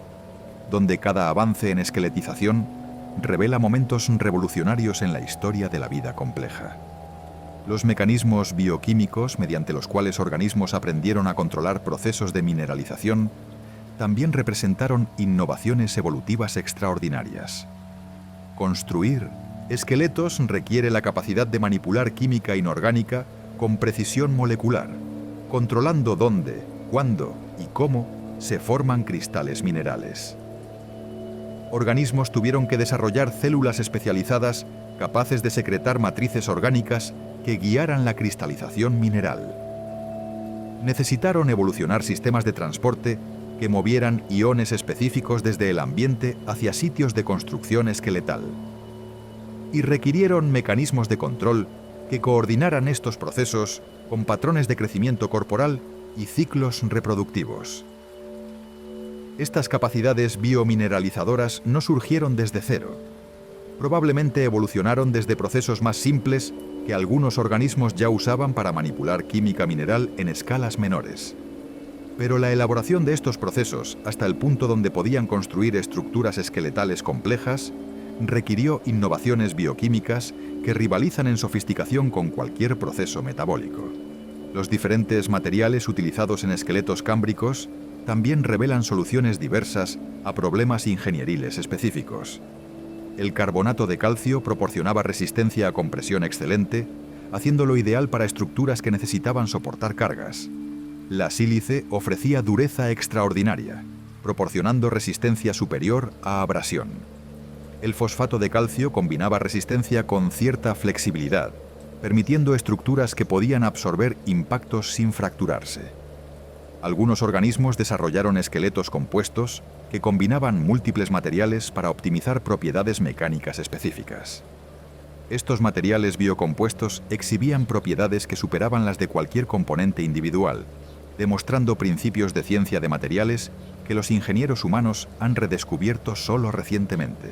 donde cada avance en esqueletización revela momentos revolucionarios en la historia de la vida compleja. Los mecanismos bioquímicos mediante los cuales organismos aprendieron a controlar procesos de mineralización también representaron innovaciones evolutivas extraordinarias. Construir esqueletos requiere la capacidad de manipular química inorgánica con precisión molecular, controlando dónde, cuándo y cómo se forman cristales minerales. Organismos tuvieron que desarrollar células especializadas capaces de secretar matrices orgánicas que guiaran la cristalización mineral. Necesitaron evolucionar sistemas de transporte que movieran iones específicos desde el ambiente hacia sitios de construcción esqueletal. Y requirieron mecanismos de control que coordinaran estos procesos con patrones de crecimiento corporal y ciclos reproductivos. Estas capacidades biomineralizadoras no surgieron desde cero. Probablemente evolucionaron desde procesos más simples que algunos organismos ya usaban para manipular química mineral en escalas menores. Pero la elaboración de estos procesos, hasta el punto donde podían construir estructuras esqueletales complejas, requirió innovaciones bioquímicas que rivalizan en sofisticación con cualquier proceso metabólico. Los diferentes materiales utilizados en esqueletos cámbricos también revelan soluciones diversas a problemas ingenieriles específicos. El carbonato de calcio proporcionaba resistencia a compresión excelente, haciéndolo ideal para estructuras que necesitaban soportar cargas. La sílice ofrecía dureza extraordinaria, proporcionando resistencia superior a abrasión. El fosfato de calcio combinaba resistencia con cierta flexibilidad, permitiendo estructuras que podían absorber impactos sin fracturarse. Algunos organismos desarrollaron esqueletos compuestos que combinaban múltiples materiales para optimizar propiedades mecánicas específicas. Estos materiales biocompuestos exhibían propiedades que superaban las de cualquier componente individual, demostrando principios de ciencia de materiales que los ingenieros humanos han redescubierto solo recientemente.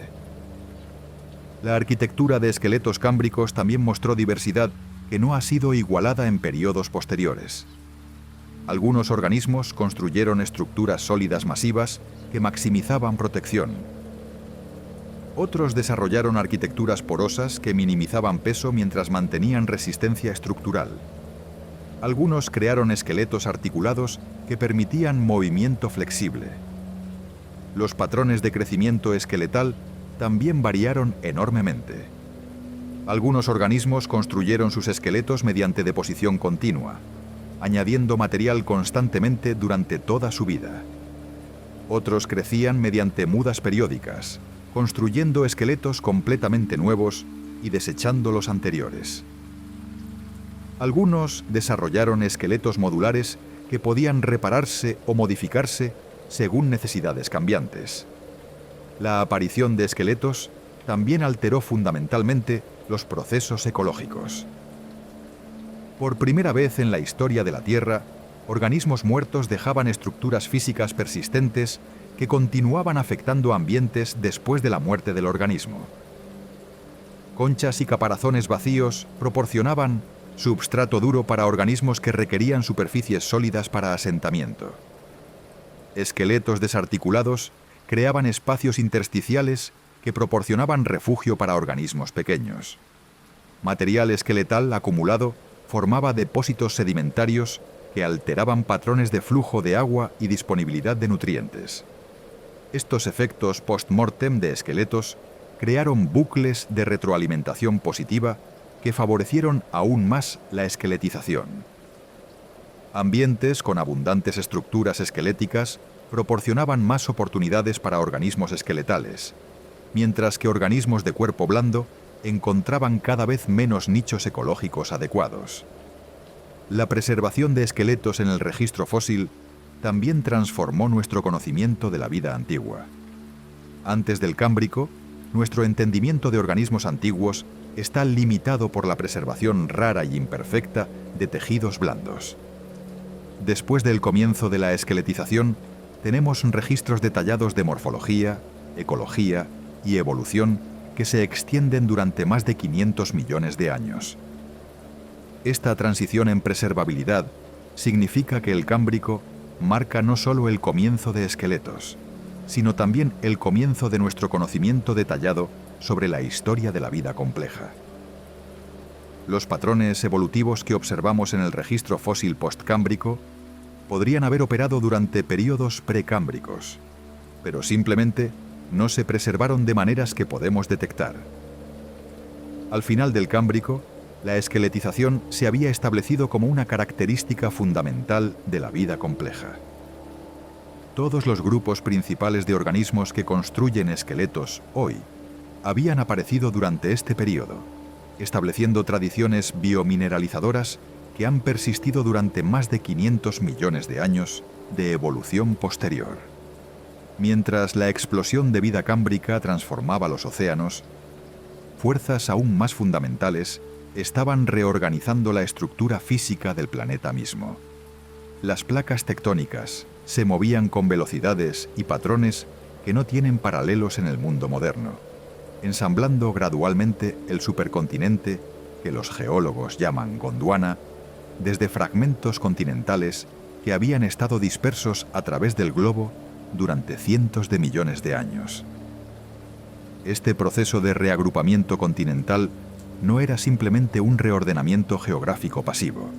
La arquitectura de esqueletos cámbricos también mostró diversidad que no ha sido igualada en periodos posteriores. Algunos organismos construyeron estructuras sólidas masivas que maximizaban protección. Otros desarrollaron arquitecturas porosas que minimizaban peso mientras mantenían resistencia estructural. Algunos crearon esqueletos articulados que permitían movimiento flexible. Los patrones de crecimiento esqueletal también variaron enormemente. Algunos organismos construyeron sus esqueletos mediante deposición continua, añadiendo material constantemente durante toda su vida. Otros crecían mediante mudas periódicas, construyendo esqueletos completamente nuevos y desechando los anteriores. Algunos desarrollaron esqueletos modulares que podían repararse o modificarse según necesidades cambiantes. La aparición de esqueletos también alteró fundamentalmente los procesos ecológicos. Por primera vez en la historia de la Tierra, organismos muertos dejaban estructuras físicas persistentes que continuaban afectando ambientes después de la muerte del organismo. Conchas y caparazones vacíos proporcionaban substrato duro para organismos que requerían superficies sólidas para asentamiento. Esqueletos desarticulados creaban espacios intersticiales que proporcionaban refugio para organismos pequeños. Material esqueletal acumulado formaba depósitos sedimentarios que alteraban patrones de flujo de agua y disponibilidad de nutrientes. Estos efectos post-mortem de esqueletos crearon bucles de retroalimentación positiva que favorecieron aún más la esqueletización. Ambientes con abundantes estructuras esqueléticas proporcionaban más oportunidades para organismos esqueletales, mientras que organismos de cuerpo blando encontraban cada vez menos nichos ecológicos adecuados. La preservación de esqueletos en el registro fósil también transformó nuestro conocimiento de la vida antigua. Antes del Cámbrico, nuestro entendimiento de organismos antiguos está limitado por la preservación rara y imperfecta de tejidos blandos. Después del comienzo de la esqueletización, tenemos registros detallados de morfología, ecología y evolución que se extienden durante más de 500 millones de años. Esta transición en preservabilidad significa que el Cámbrico marca no solo el comienzo de esqueletos, sino también el comienzo de nuestro conocimiento detallado sobre la historia de la vida compleja. Los patrones evolutivos que observamos en el registro fósil postcámbrico podrían haber operado durante períodos precámbricos, pero simplemente no se preservaron de maneras que podemos detectar. Al final del Cámbrico, la esqueletización se había establecido como una característica fundamental de la vida compleja. Todos los grupos principales de organismos que construyen esqueletos hoy habían aparecido durante este periodo, estableciendo tradiciones biomineralizadoras que han persistido durante más de 500 millones de años de evolución posterior. Mientras la explosión de vida cámbrica transformaba los océanos, fuerzas aún más fundamentales estaban reorganizando la estructura física del planeta mismo. Las placas tectónicas se movían con velocidades y patrones que no tienen paralelos en el mundo moderno, ensamblando gradualmente el supercontinente que los geólogos llaman Gondwana, desde fragmentos continentales que habían estado dispersos a través del globo durante cientos de millones de años. Este proceso de reagrupamiento continental no era simplemente un reordenamiento geográfico pasivo.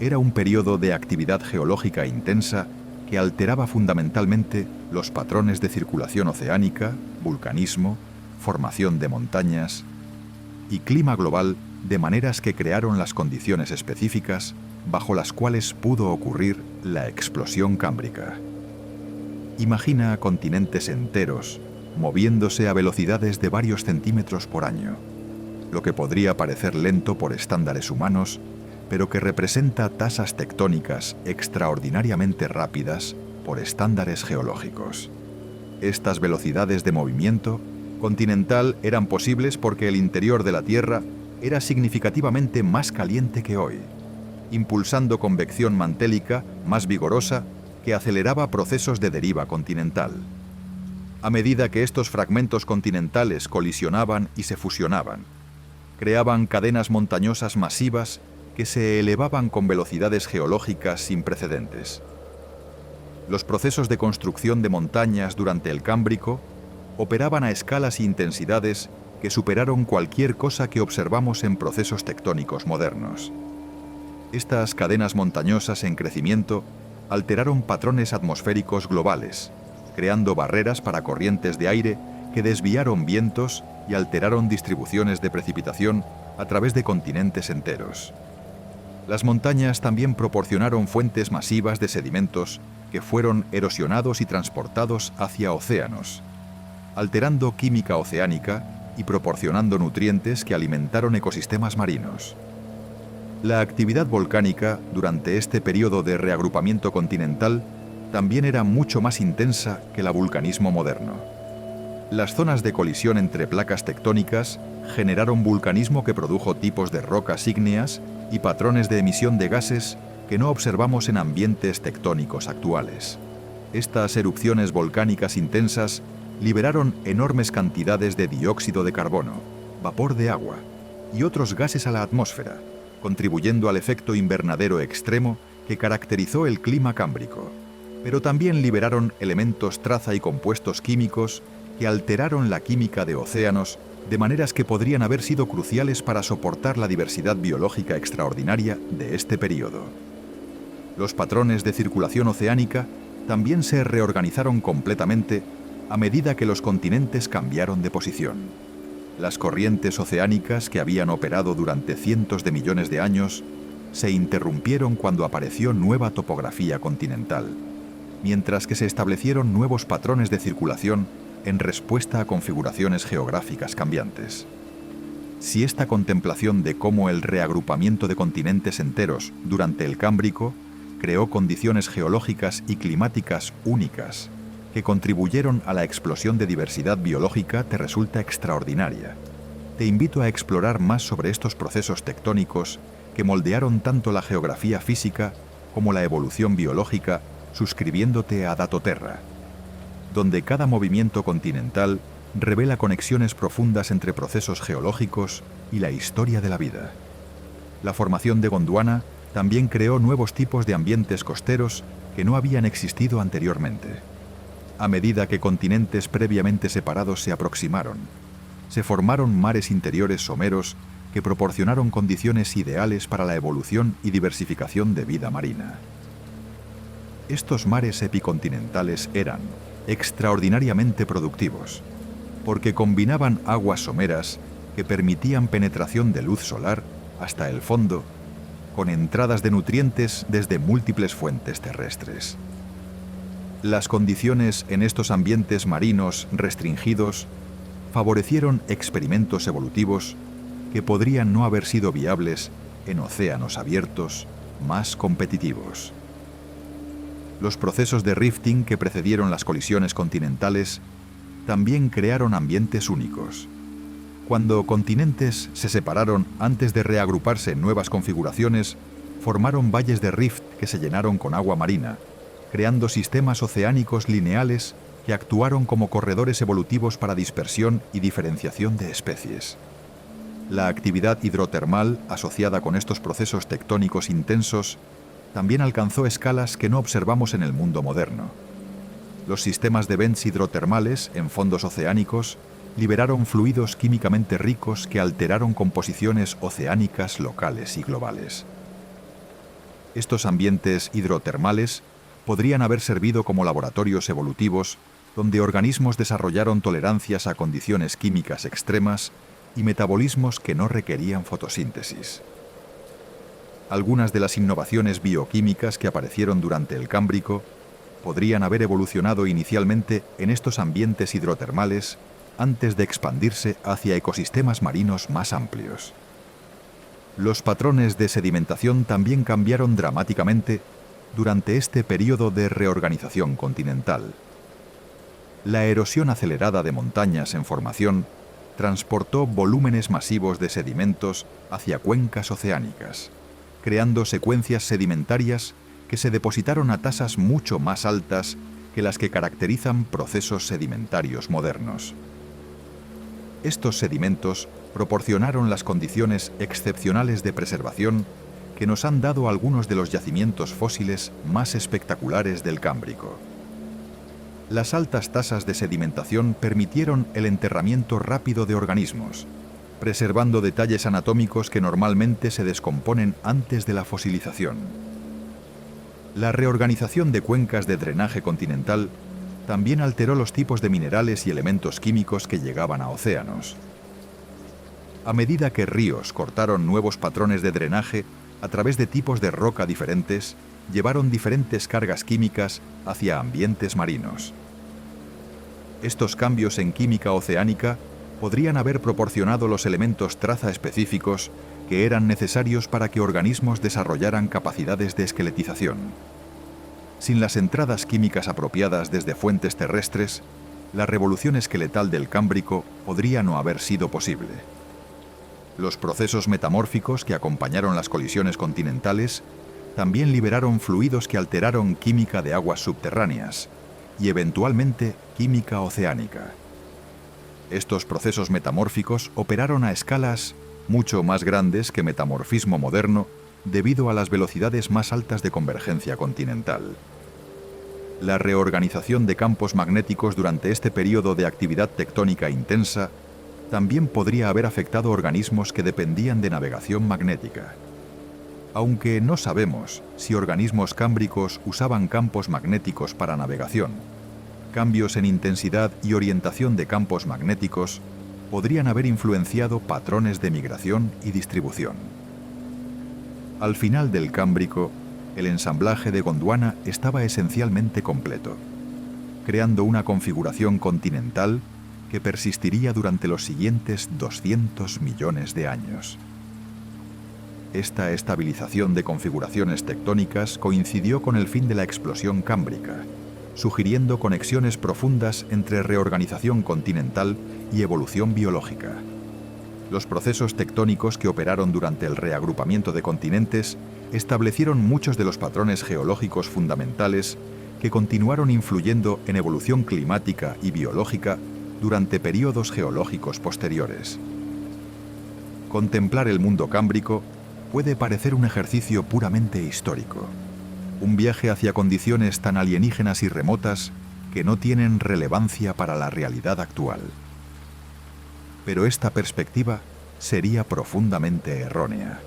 Era un periodo de actividad geológica intensa que alteraba fundamentalmente los patrones de circulación oceánica, vulcanismo, formación de montañas y clima global, de maneras que crearon las condiciones específicas bajo las cuales pudo ocurrir la explosión cámbrica. Imagina continentes enteros moviéndose a velocidades de varios centímetros por año, lo que podría parecer lento por estándares humanos, pero que representa tasas tectónicas extraordinariamente rápidas por estándares geológicos. Estas velocidades de movimiento continental eran posibles porque el interior de la Tierra era significativamente más caliente que hoy, impulsando convección mantélica más vigorosa que aceleraba procesos de deriva continental. A medida que estos fragmentos continentales colisionaban y se fusionaban, creaban cadenas montañosas masivas que se elevaban con velocidades geológicas sin precedentes. Los procesos de construcción de montañas durante el Cámbrico operaban a escalas e intensidades que superaron cualquier cosa que observamos en procesos tectónicos modernos. Estas cadenas montañosas en crecimiento alteraron patrones atmosféricos globales, creando barreras para corrientes de aire que desviaron vientos y alteraron distribuciones de precipitación a través de continentes enteros. Las montañas también proporcionaron fuentes masivas de sedimentos que fueron erosionados y transportados hacia océanos, alterando química oceánica y proporcionando nutrientes que alimentaron ecosistemas marinos. La actividad volcánica durante este periodo de reagrupamiento continental también era mucho más intensa que el vulcanismo moderno. Las zonas de colisión entre placas tectónicas generaron vulcanismo que produjo tipos de rocas ígneas y patrones de emisión de gases que no observamos en ambientes tectónicos actuales. Estas erupciones volcánicas intensas liberaron enormes cantidades de dióxido de carbono, vapor de agua y otros gases a la atmósfera, contribuyendo al efecto invernadero extremo que caracterizó el clima cámbrico. Pero también liberaron elementos traza y compuestos químicos que alteraron la química de océanos de maneras que podrían haber sido cruciales para soportar la diversidad biológica extraordinaria de este período. Los patrones de circulación oceánica también se reorganizaron completamente a medida que los continentes cambiaron de posición. Las corrientes oceánicas que habían operado durante cientos de millones de años se interrumpieron cuando apareció nueva topografía continental, mientras que se establecieron nuevos patrones de circulación en respuesta a configuraciones geográficas cambiantes. Si esta contemplación de cómo el reagrupamiento de continentes enteros durante el Cámbrico creó condiciones geológicas y climáticas únicas que contribuyeron a la explosión de diversidad biológica te resulta extraordinaria, te invito a explorar más sobre estos procesos tectónicos que moldearon tanto la geografía física como la evolución biológica, suscribiéndote a Datoterra, donde cada movimiento continental revela conexiones profundas entre procesos geológicos y la historia de la vida. La formación de Gondwana también creó nuevos tipos de ambientes costeros que no habían existido anteriormente. A medida que continentes previamente separados se aproximaron, se formaron mares interiores someros que proporcionaron condiciones ideales para la evolución y diversificación de vida marina. Estos mares epicontinentales eran extraordinariamente productivos, porque combinaban aguas someras que permitían penetración de luz solar hasta el fondo, con entradas de nutrientes desde múltiples fuentes terrestres. Las condiciones en estos ambientes marinos restringidos favorecieron experimentos evolutivos que podrían no haber sido viables en océanos abiertos más competitivos. Los procesos de rifting que precedieron las colisiones continentales también crearon ambientes únicos. Cuando continentes se separaron antes de reagruparse en nuevas configuraciones, formaron valles de rift que se llenaron con agua marina, creando sistemas oceánicos lineales que actuaron como corredores evolutivos para dispersión y diferenciación de especies. La actividad hidrotermal asociada con estos procesos tectónicos intensos también alcanzó escalas que no observamos en el mundo moderno. Los sistemas de vents hidrotermales en fondos oceánicos liberaron fluidos químicamente ricos que alteraron composiciones oceánicas locales y globales. Estos ambientes hidrotermales podrían haber servido como laboratorios evolutivos donde organismos desarrollaron tolerancias a condiciones químicas extremas y metabolismos que no requerían fotosíntesis. Algunas de las innovaciones bioquímicas que aparecieron durante el Cámbrico podrían haber evolucionado inicialmente en estos ambientes hidrotermales antes de expandirse hacia ecosistemas marinos más amplios. Los patrones de sedimentación también cambiaron dramáticamente durante este periodo de reorganización continental. La erosión acelerada de montañas en formación transportó volúmenes masivos de sedimentos hacia cuencas oceánicas, creando secuencias sedimentarias que se depositaron a tasas mucho más altas que las que caracterizan procesos sedimentarios modernos. Estos sedimentos proporcionaron las condiciones excepcionales de preservación que nos han dado algunos de los yacimientos fósiles más espectaculares del Cámbrico. Las altas tasas de sedimentación permitieron el enterramiento rápido de organismos, preservando detalles anatómicos que normalmente se descomponen antes de la fosilización. La reorganización de cuencas de drenaje continental también alteró los tipos de minerales y elementos químicos que llegaban a océanos. A medida que ríos cortaron nuevos patrones de drenaje a través de tipos de roca diferentes, llevaron diferentes cargas químicas hacia ambientes marinos. Estos cambios en química oceánica podrían haber proporcionado los elementos traza específicos que eran necesarios para que organismos desarrollaran capacidades de esqueletización. Sin las entradas químicas apropiadas desde fuentes terrestres, la revolución esqueletal del Cámbrico podría no haber sido posible. Los procesos metamórficos que acompañaron las colisiones continentales también liberaron fluidos que alteraron química de aguas subterráneas y eventualmente química oceánica. Estos procesos metamórficos operaron a escalas mucho más grandes que metamorfismo moderno debido a las velocidades más altas de convergencia continental. La reorganización de campos magnéticos durante este periodo de actividad tectónica intensa también podría haber afectado organismos que dependían de navegación magnética. Aunque no sabemos si organismos cámbricos usaban campos magnéticos para navegación, cambios en intensidad y orientación de campos magnéticos podrían haber influenciado patrones de migración y distribución. Al final del Cámbrico, el ensamblaje de Gondwana estaba esencialmente completo, creando una configuración continental que persistiría durante los siguientes 200 millones de años. Esta estabilización de configuraciones tectónicas coincidió con el fin de la explosión cámbrica, sugiriendo conexiones profundas entre reorganización continental y evolución biológica. Los procesos tectónicos que operaron durante el reagrupamiento de continentes establecieron muchos de los patrones geológicos fundamentales que continuaron influyendo en evolución climática y biológica durante períodos geológicos posteriores. Contemplar el mundo cámbrico puede parecer un ejercicio puramente histórico, un viaje hacia condiciones tan alienígenas y remotas que no tienen relevancia para la realidad actual. Pero esta perspectiva sería profundamente errónea.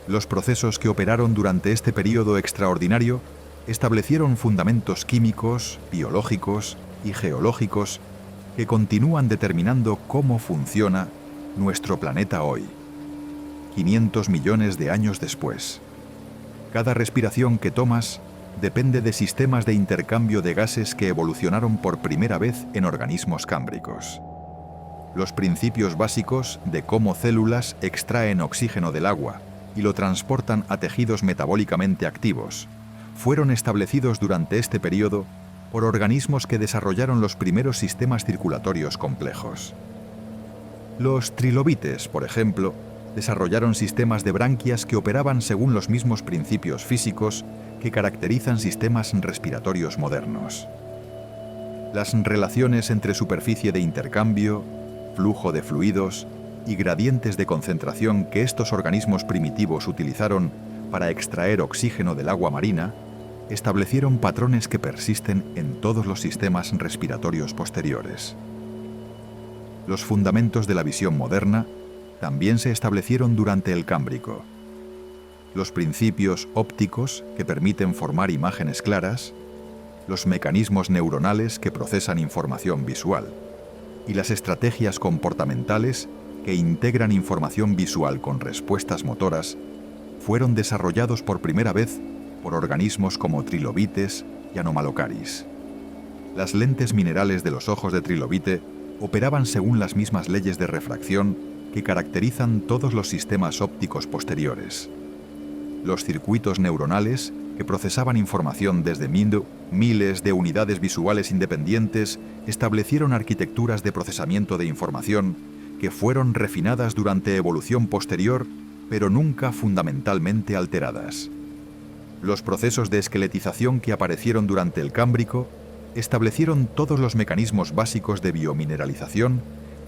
Los procesos que operaron durante este período extraordinario establecieron fundamentos químicos, biológicos y geológicos que continúan determinando cómo funciona nuestro planeta hoy, 500 millones de años después. Cada respiración que tomas depende de sistemas de intercambio de gases que evolucionaron por primera vez en organismos cámbricos. Los principios básicos de cómo células extraen oxígeno del agua y lo transportan a tejidos metabólicamente activos fueron establecidos durante este periodo por organismos que desarrollaron los primeros sistemas circulatorios complejos. Los trilobites, por ejemplo, desarrollaron sistemas de branquias que operaban según los mismos principios físicos que caracterizan sistemas respiratorios modernos. Las relaciones entre superficie de intercambio, flujo de fluidos y gradientes de concentración que estos organismos primitivos utilizaron para extraer oxígeno del agua marina establecieron patrones que persisten en todos los sistemas respiratorios posteriores. Los fundamentos de la visión moderna también se establecieron durante el Cámbrico. Los principios ópticos que permiten formar imágenes claras, los mecanismos neuronales que procesan información visual y las estrategias comportamentales que integran información visual con respuestas motoras fueron desarrollados por primera vez por organismos como trilobites y anomalocaris. Las lentes minerales de los ojos de trilobite operaban según las mismas leyes de refracción que caracterizan todos los sistemas ópticos posteriores. Los circuitos neuronales que procesaban información desde miles de unidades visuales independientes establecieron arquitecturas de procesamiento de información que fueron refinadas durante evolución posterior, pero nunca fundamentalmente alteradas. Los procesos de esqueletización que aparecieron durante el Cámbrico establecieron todos los mecanismos básicos de biomineralización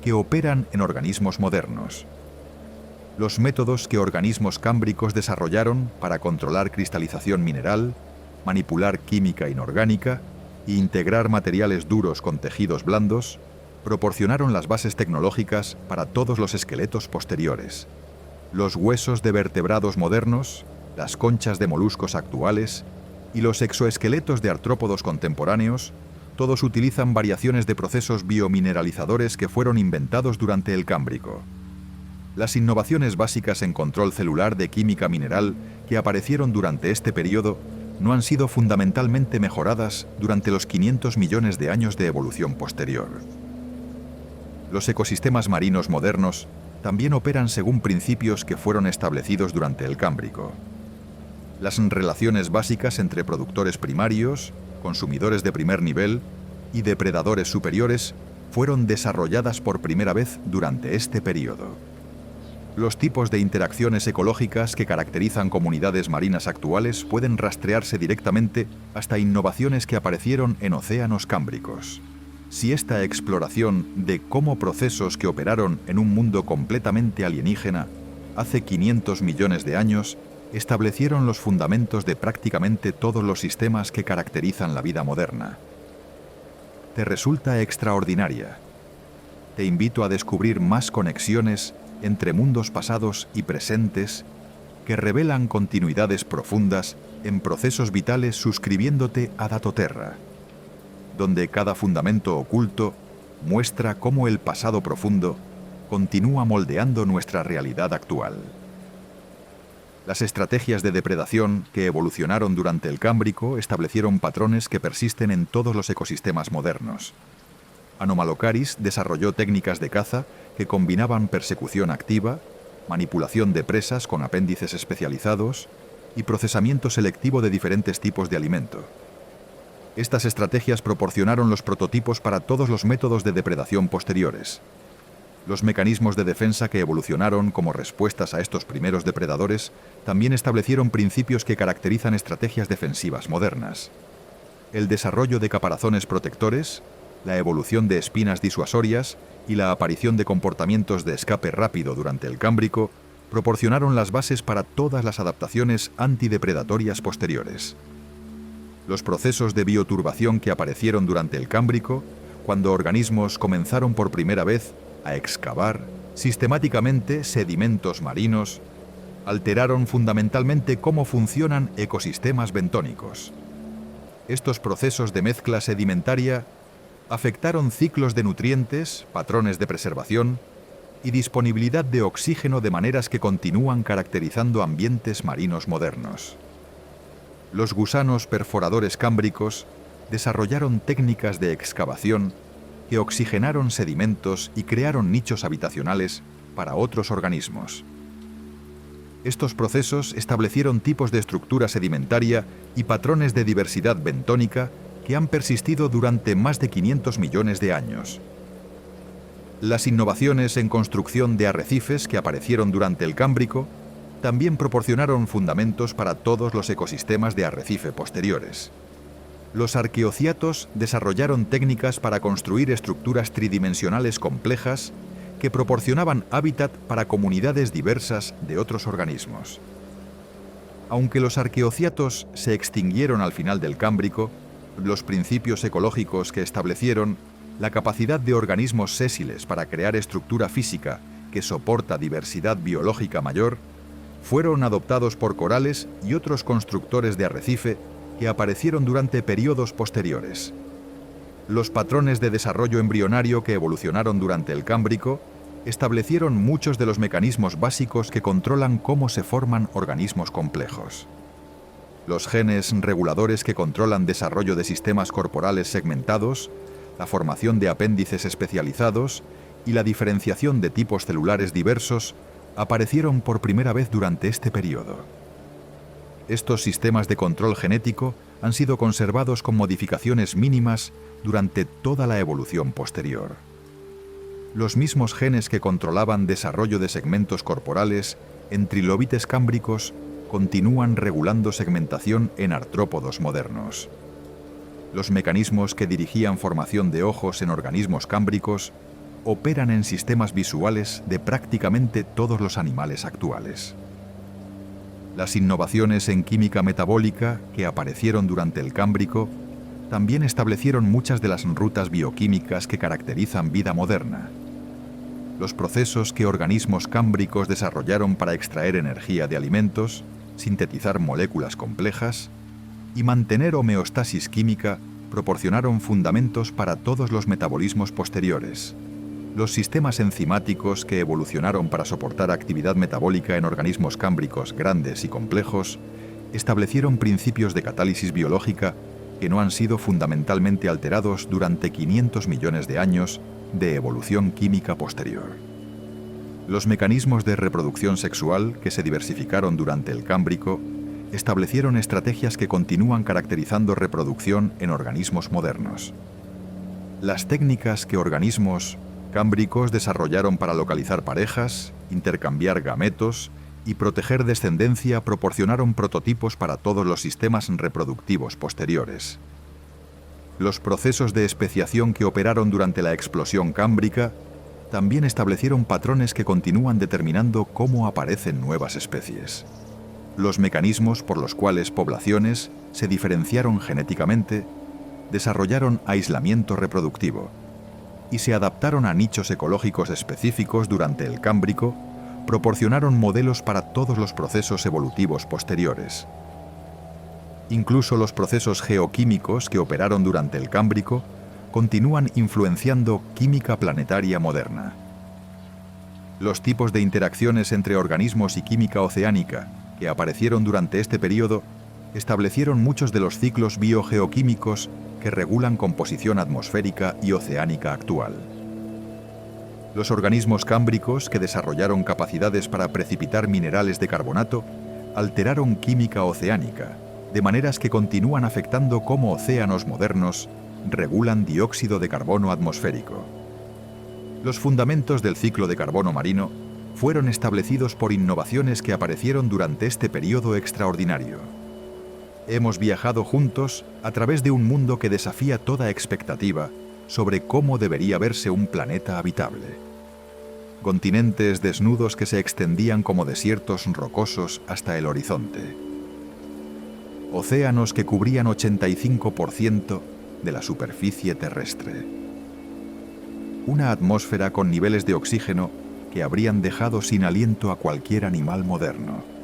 que operan en organismos modernos. Los métodos que organismos cámbricos desarrollaron para controlar cristalización mineral, manipular química inorgánica e integrar materiales duros con tejidos blandos proporcionaron las bases tecnológicas para todos los esqueletos posteriores. Los huesos de vertebrados modernos, las conchas de moluscos actuales y los exoesqueletos de artrópodos contemporáneos, todos utilizan variaciones de procesos biomineralizadores que fueron inventados durante el Cámbrico. Las innovaciones básicas en control celular de química mineral que aparecieron durante este periodo no han sido fundamentalmente mejoradas durante los 500 millones de años de evolución posterior. Los ecosistemas marinos modernos también operan según principios que fueron establecidos durante el Cámbrico. Las relaciones básicas entre productores primarios, consumidores de primer nivel y depredadores superiores fueron desarrolladas por primera vez durante este periodo. Los tipos de interacciones ecológicas que caracterizan comunidades marinas actuales pueden rastrearse directamente hasta innovaciones que aparecieron en océanos cámbricos. si esta exploración de cómo procesos que operaron en un mundo completamente alienígena hace 500 millones de años establecieron los fundamentos de prácticamente todos los sistemas que caracterizan la vida moderna. ¿Te resulta extraordinaria? Te invito a descubrir más conexiones entre mundos pasados y presentes que revelan continuidades profundas en procesos vitales suscribiéndote a Datoterra, donde cada fundamento oculto muestra cómo el pasado profundo continúa moldeando nuestra realidad actual. Las estrategias de depredación que evolucionaron durante el Cámbrico establecieron patrones que persisten en todos los ecosistemas modernos. Anomalocaris desarrolló técnicas de caza que combinaban persecución activa, manipulación de presas con apéndices especializados y procesamiento selectivo de diferentes tipos de alimento. Estas estrategias proporcionaron los prototipos para todos los métodos de depredación posteriores. Los mecanismos de defensa que evolucionaron como respuestas a estos primeros depredadores también establecieron principios que caracterizan estrategias defensivas modernas. El desarrollo de caparazones protectores, la evolución de espinas disuasorias y la aparición de comportamientos de escape rápido durante el Cámbrico proporcionaron las bases para todas las adaptaciones antidepredatorias posteriores. Los procesos de bioturbación que aparecieron durante el Cámbrico, cuando organismos comenzaron por primera vez a excavar sistemáticamente sedimentos marinos, alteraron fundamentalmente cómo funcionan ecosistemas bentónicos. Estos procesos de mezcla sedimentaria afectaron ciclos de nutrientes, patrones de preservación y disponibilidad de oxígeno de maneras que continúan caracterizando ambientes marinos modernos. Los gusanos perforadores cámbricos desarrollaron técnicas de excavación que oxigenaron sedimentos y crearon nichos habitacionales para otros organismos. Estos procesos establecieron tipos de estructura sedimentaria y patrones de diversidad bentónica que han persistido durante más de 500 millones de años. Las innovaciones en construcción de arrecifes que aparecieron durante el Cámbrico también proporcionaron fundamentos para todos los ecosistemas de arrecife posteriores. Los arqueociatos desarrollaron técnicas para construir estructuras tridimensionales complejas que proporcionaban hábitat para comunidades diversas de otros organismos. Aunque los arqueociatos se extinguieron al final del Cámbrico, los principios ecológicos que establecieron la capacidad de organismos sésiles para crear estructura física que soporta diversidad biológica mayor fueron adoptados por corales y otros constructores de arrecife que aparecieron durante periodos posteriores. Los patrones de desarrollo embrionario que evolucionaron durante el Cámbrico establecieron muchos de los mecanismos básicos que controlan cómo se forman organismos complejos. Los genes reguladores que controlan desarrollo de sistemas corporales segmentados, la formación de apéndices especializados y la diferenciación de tipos celulares diversos aparecieron por primera vez durante este periodo. Estos sistemas de control genético han sido conservados con modificaciones mínimas durante toda la evolución posterior. Los mismos genes que controlaban desarrollo de segmentos corporales en trilobites cámbricos continúan regulando segmentación en artrópodos modernos. Los mecanismos que dirigían formación de ojos en organismos cámbricos operan en sistemas visuales de prácticamente todos los animales actuales. Las innovaciones en química metabólica que aparecieron durante el Cámbrico también establecieron muchas de las rutas bioquímicas que caracterizan vida moderna. Los procesos que organismos cámbricos desarrollaron para extraer energía de alimentos, sintetizar moléculas complejas y mantener homeostasis química proporcionaron fundamentos para todos los metabolismos posteriores. Los sistemas enzimáticos que evolucionaron para soportar actividad metabólica en organismos cámbricos grandes y complejos establecieron principios de catálisis biológica que no han sido fundamentalmente alterados durante 500 millones de años de evolución química posterior. Los mecanismos de reproducción sexual que se diversificaron durante el Cámbrico establecieron estrategias que continúan caracterizando reproducción en organismos modernos. Las técnicas que organismos cámbricos desarrollaron para localizar parejas, intercambiar gametos y proteger descendencia proporcionaron prototipos para todos los sistemas reproductivos posteriores. Los procesos de especiación que operaron durante la explosión cámbrica también establecieron patrones que continúan determinando cómo aparecen nuevas especies. Los mecanismos por los cuales poblaciones se diferenciaron genéticamente desarrollaron aislamiento reproductivo y se adaptaron a nichos ecológicos específicos durante el Cámbrico, proporcionaron modelos para todos los procesos evolutivos posteriores. Incluso los procesos geoquímicos que operaron durante el Cámbrico continúan influenciando química planetaria moderna. Los tipos de interacciones entre organismos y química oceánica que aparecieron durante este periodo establecieron muchos de los ciclos biogeoquímicos que regulan composición atmosférica y oceánica actual. Los organismos cámbricos que desarrollaron capacidades para precipitar minerales de carbonato alteraron química oceánica, de maneras que continúan afectando cómo océanos modernos regulan dióxido de carbono atmosférico. Los fundamentos del ciclo de carbono marino fueron establecidos por innovaciones que aparecieron durante este periodo extraordinario. Hemos viajado juntos a través de un mundo que desafía toda expectativa sobre cómo debería verse un planeta habitable. Continentes desnudos que se extendían como desiertos rocosos hasta el horizonte. Océanos que cubrían 85% de la superficie terrestre. Una atmósfera con niveles de oxígeno que habrían dejado sin aliento a cualquier animal moderno.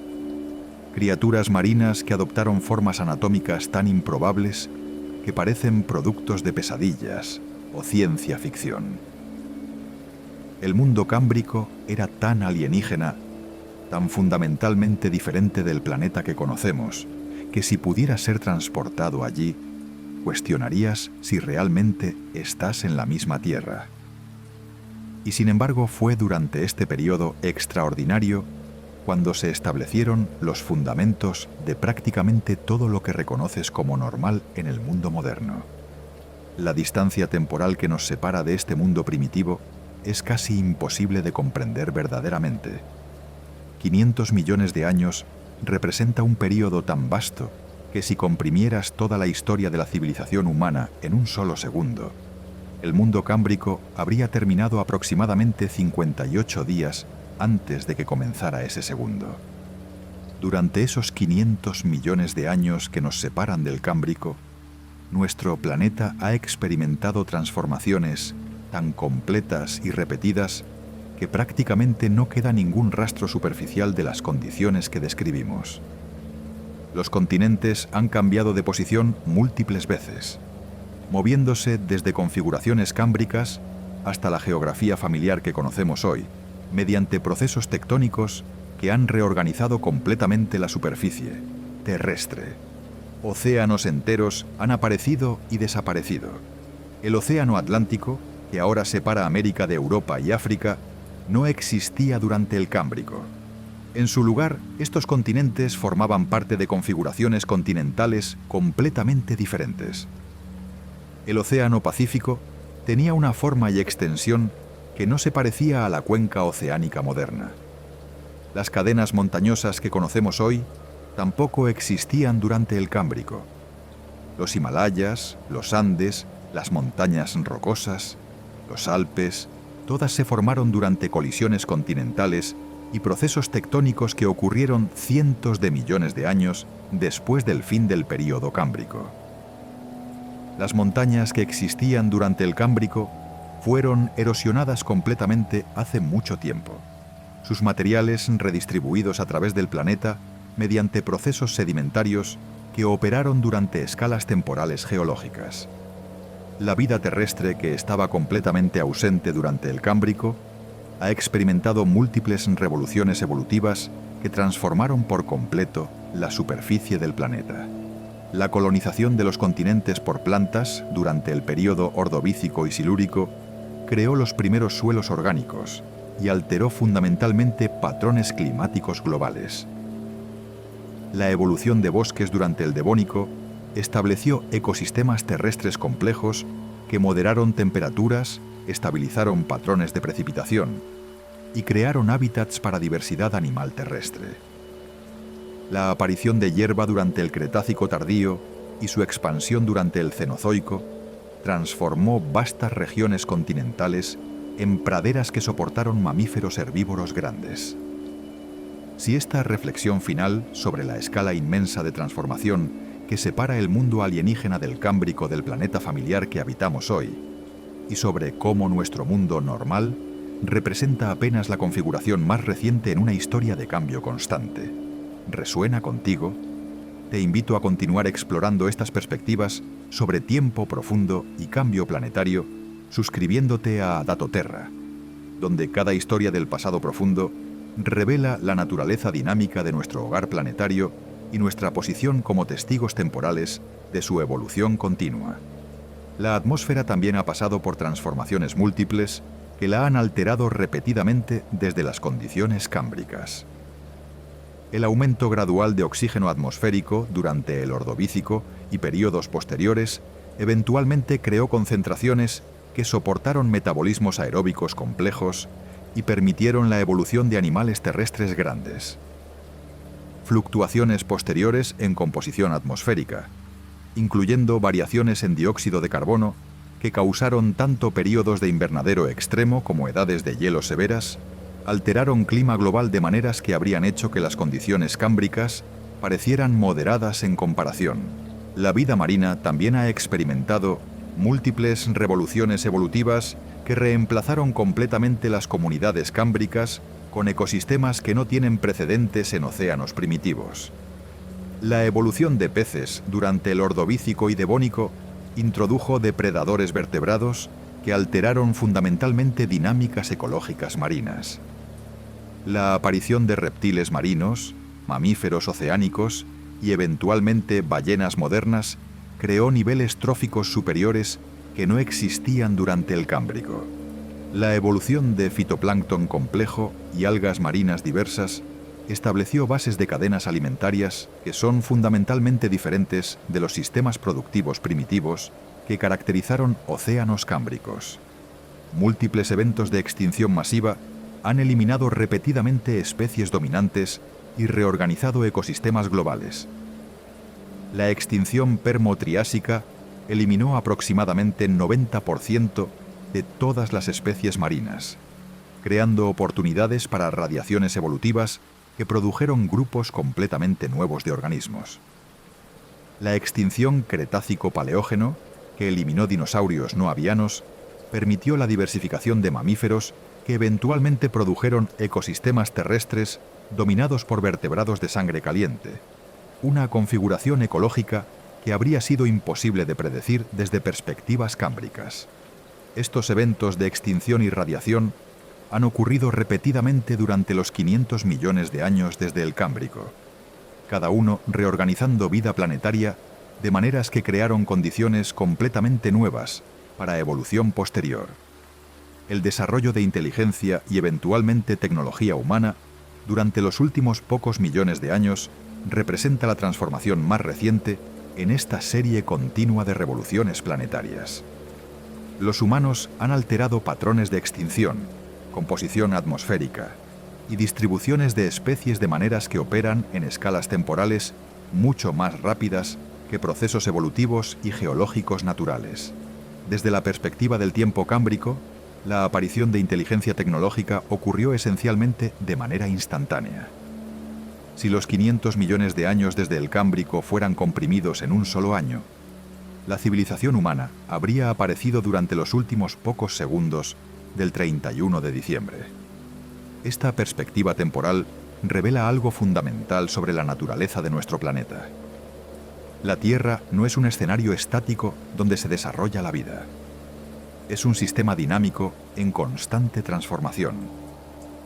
Criaturas marinas que adoptaron formas anatómicas tan improbables que parecen productos de pesadillas o ciencia ficción. El mundo cámbrico era tan alienígena, tan fundamentalmente diferente del planeta que conocemos, que si pudiera ser transportado allí, cuestionarías si realmente estás en la misma Tierra. Y sin embargo fue durante este periodo extraordinario cuando se establecieron los fundamentos de prácticamente todo lo que reconoces como normal en el mundo moderno. La distancia temporal que nos separa de este mundo primitivo es casi imposible de comprender verdaderamente. 500 millones de años representa un período tan vasto que si comprimieras toda la historia de la civilización humana en un solo segundo, el mundo cámbrico habría terminado aproximadamente 58 días antes de que comenzara ese segundo. Durante esos 500 millones de años que nos separan del Cámbrico, nuestro planeta ha experimentado transformaciones tan completas y repetidas que prácticamente no queda ningún rastro superficial de las condiciones que describimos. Los continentes han cambiado de posición múltiples veces, moviéndose desde configuraciones cámbricas hasta la geografía familiar que conocemos hoy, mediante procesos tectónicos que han reorganizado completamente la superficie terrestre. Océanos enteros han aparecido y desaparecido. El Océano Atlántico, que ahora separa América de Europa y África, no existía durante el Cámbrico. En su lugar, estos continentes formaban parte de configuraciones continentales completamente diferentes. El Océano Pacífico tenía una forma y extensión que no se parecía a la cuenca oceánica moderna. Las cadenas montañosas que conocemos hoy tampoco existían durante el Cámbrico. Los Himalayas, los Andes, las montañas rocosas, los Alpes, todas se formaron durante colisiones continentales y procesos tectónicos que ocurrieron cientos de millones de años después del fin del período cámbrico. Las montañas que existían durante el Cámbrico fueron erosionadas completamente hace mucho tiempo. Sus materiales redistribuidos a través del planeta mediante procesos sedimentarios que operaron durante escalas temporales geológicas. La vida terrestre, que estaba completamente ausente durante el Cámbrico, ha experimentado múltiples revoluciones evolutivas que transformaron por completo la superficie del planeta. La colonización de los continentes por plantas durante el período Ordovícico y Silúrico creó los primeros suelos orgánicos y alteró fundamentalmente patrones climáticos globales. La evolución de bosques durante el Devónico estableció ecosistemas terrestres complejos que moderaron temperaturas, estabilizaron patrones de precipitación y crearon hábitats para diversidad animal terrestre. La aparición de hierba durante el Cretácico tardío y su expansión durante el Cenozoico transformó vastas regiones continentales en praderas que soportaron mamíferos herbívoros grandes. Si esta reflexión final sobre la escala inmensa de transformación que separa el mundo alienígena del Cámbrico del planeta familiar que habitamos hoy, y sobre cómo nuestro mundo normal representa apenas la configuración más reciente en una historia de cambio constante, ¿resuena contigo? Te invito a continuar explorando estas perspectivas sobre tiempo profundo y cambio planetario, suscribiéndote a Datoterra, donde cada historia del pasado profundo revela la naturaleza dinámica de nuestro hogar planetario y nuestra posición como testigos temporales de su evolución continua. La atmósfera también ha pasado por transformaciones múltiples que la han alterado repetidamente desde las condiciones cámbricas. El aumento gradual de oxígeno atmosférico durante el Ordovícico y períodos posteriores eventualmente creó concentraciones que soportaron metabolismos aeróbicos complejos y permitieron la evolución de animales terrestres grandes. Fluctuaciones posteriores en composición atmosférica, incluyendo variaciones en dióxido de carbono que causaron tanto períodos de invernadero extremo como edades de hielo severas, alteraron clima global de maneras que habrían hecho que las condiciones cámbricas parecieran moderadas en comparación. La vida marina también ha experimentado múltiples revoluciones evolutivas que reemplazaron completamente las comunidades cámbricas con ecosistemas que no tienen precedentes en océanos primitivos. La evolución de peces durante el Ordovícico y Devónico introdujo depredadores vertebrados que alteraron fundamentalmente dinámicas ecológicas marinas. La aparición de reptiles marinos, mamíferos oceánicos y eventualmente ballenas modernas creó niveles tróficos superiores que no existían durante el Cámbrico. La evolución de fitoplancton complejo y algas marinas diversas estableció bases de cadenas alimentarias que son fundamentalmente diferentes de los sistemas productivos primitivos que caracterizaron océanos cámbricos. Múltiples eventos de extinción masiva han eliminado repetidamente especies dominantes y reorganizado ecosistemas globales. La extinción permo-triásica eliminó aproximadamente 90% de todas las especies marinas, creando oportunidades para radiaciones evolutivas que produjeron grupos completamente nuevos de organismos. La extinción Cretácico-Paleógeno, que eliminó dinosaurios no avianos, permitió la diversificación de mamíferos que eventualmente produjeron ecosistemas terrestres dominados por vertebrados de sangre caliente, una configuración ecológica que habría sido imposible de predecir desde perspectivas cámbricas. Estos eventos de extinción y radiación han ocurrido repetidamente durante los 500 millones de años desde el Cámbrico, cada uno reorganizando vida planetaria de maneras que crearon condiciones completamente nuevas para evolución posterior. El desarrollo de inteligencia y eventualmente tecnología humana durante los últimos pocos millones de años representa la transformación más reciente en esta serie continua de revoluciones planetarias. Los humanos han alterado patrones de extinción, composición atmosférica y distribuciones de especies de maneras que operan en escalas temporales mucho más rápidas que procesos evolutivos y geológicos naturales. Desde la perspectiva del tiempo cámbrico, la aparición de inteligencia tecnológica ocurrió esencialmente de manera instantánea. Si los 500 millones de años desde el Cámbrico fueran comprimidos en un solo año, la civilización humana habría aparecido durante los últimos pocos segundos del 31 de diciembre. Esta perspectiva temporal revela algo fundamental sobre la naturaleza de nuestro planeta. La Tierra no es un escenario estático donde se desarrolla la vida. Es un sistema dinámico en constante transformación,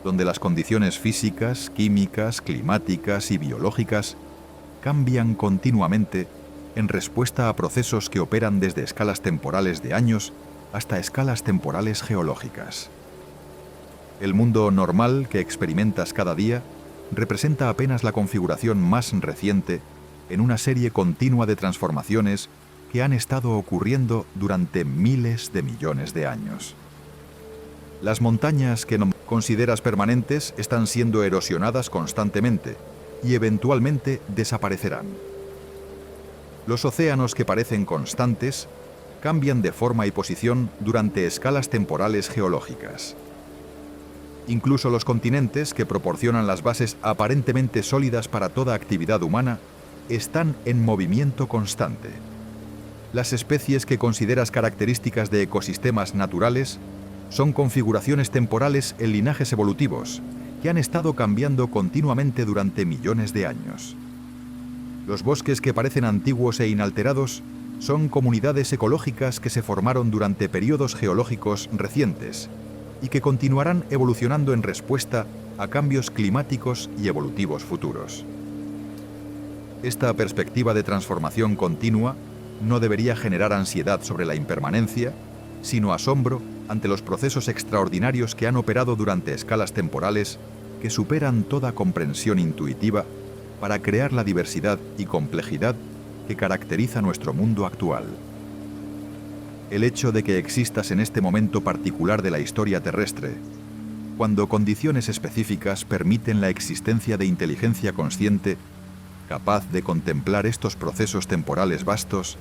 donde las condiciones físicas, químicas, climáticas y biológicas cambian continuamente en respuesta a procesos que operan desde escalas temporales de años hasta escalas temporales geológicas. El mundo normal que experimentas cada día representa apenas la configuración más reciente en una serie continua de transformaciones que han estado ocurriendo durante miles de millones de años. Las montañas que no consideras permanentes están siendo erosionadas constantemente y eventualmente desaparecerán. Los océanos que parecen constantes cambian de forma y posición durante escalas temporales geológicas. Incluso los continentes, que proporcionan las bases aparentemente sólidas para toda actividad humana, están en movimiento constante. Las especies que consideras características de ecosistemas naturales son configuraciones temporales en linajes evolutivos que han estado cambiando continuamente durante millones de años. Los bosques que parecen antiguos e inalterados son comunidades ecológicas que se formaron durante periodos geológicos recientes y que continuarán evolucionando en respuesta a cambios climáticos y evolutivos futuros. Esta perspectiva de transformación continua no debería generar ansiedad sobre la impermanencia, sino asombro ante los procesos extraordinarios que han operado durante escalas temporales que superan toda comprensión intuitiva para crear la diversidad y complejidad que caracteriza nuestro mundo actual. El hecho de que existas en este momento particular de la historia terrestre, cuando condiciones específicas permiten la existencia de inteligencia consciente capaz de contemplar estos procesos temporales vastos,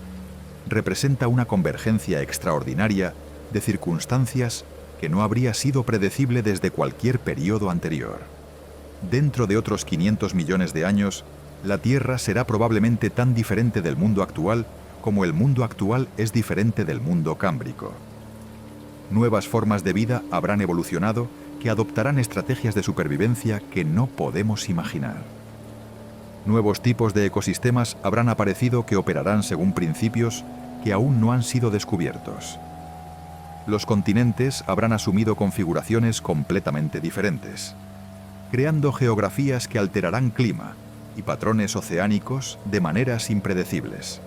representa una convergencia extraordinaria de circunstancias que no habría sido predecible desde cualquier periodo anterior. Dentro de otros 500 millones de años, la Tierra será probablemente tan diferente del mundo actual como el mundo actual es diferente del mundo cámbrico. Nuevas formas de vida habrán evolucionado que adoptarán estrategias de supervivencia que no podemos imaginar. Nuevos tipos de ecosistemas habrán aparecido que operarán según principios que aún no han sido descubiertos. Los continentes habrán asumido configuraciones completamente diferentes, creando geografías que alterarán clima y patrones oceánicos de maneras impredecibles.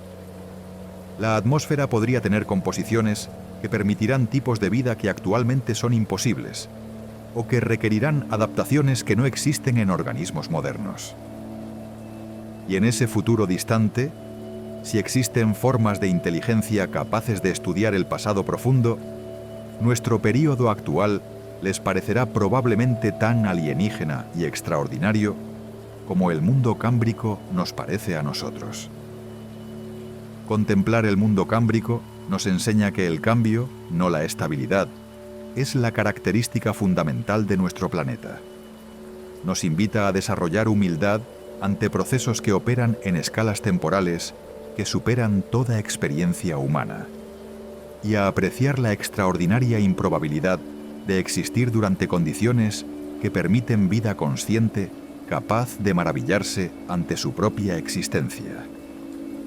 La atmósfera podría tener composiciones que permitirán tipos de vida que actualmente son imposibles o que requerirán adaptaciones que no existen en organismos modernos. Y en ese futuro distante, si existen formas de inteligencia capaces de estudiar el pasado profundo, nuestro período actual les parecerá probablemente tan alienígena y extraordinario como el mundo cámbrico nos parece a nosotros. Contemplar el mundo cámbrico nos enseña que el cambio, no la estabilidad, es la característica fundamental de nuestro planeta. Nos invita a desarrollar humildad ante procesos que operan en escalas temporales que superan toda experiencia humana, y a apreciar la extraordinaria improbabilidad de existir durante condiciones que permiten vida consciente capaz de maravillarse ante su propia existencia.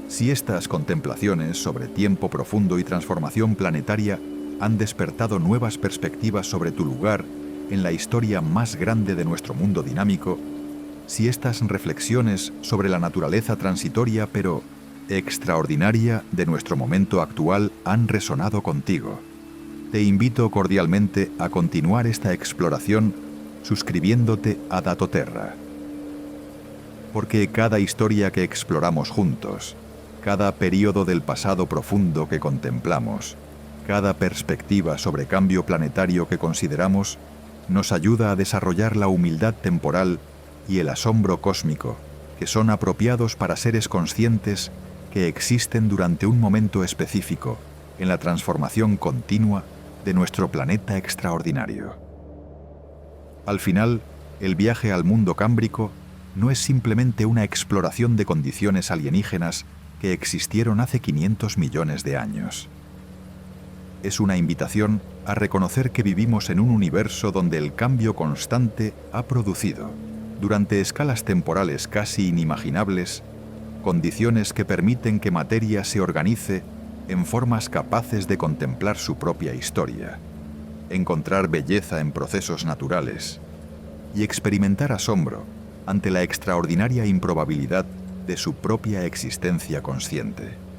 Si estas contemplaciones sobre tiempo profundo y transformación planetaria han despertado nuevas perspectivas sobre tu lugar en la historia más grande de nuestro mundo dinámico, si estas reflexiones sobre la naturaleza transitoria pero extraordinaria de nuestro momento actual han resonado contigo, te invito cordialmente a continuar esta exploración suscribiéndote a Datoterra. Porque cada historia que exploramos juntos, cada período del pasado profundo que contemplamos, cada perspectiva sobre cambio planetario que consideramos, nos ayuda a desarrollar la humildad temporal y el asombro cósmico, que son apropiados para seres conscientes que existen durante un momento específico en la transformación continua de nuestro planeta extraordinario. Al final, el viaje al mundo cámbrico no es simplemente una exploración de condiciones alienígenas que existieron hace 500 millones de años. Es una invitación a reconocer que vivimos en un universo donde el cambio constante ha producido, durante escalas temporales casi inimaginables, condiciones que permiten que materia se organice en formas capaces de contemplar su propia historia, encontrar belleza en procesos naturales y experimentar asombro ante la extraordinaria improbabilidad de su propia existencia consciente.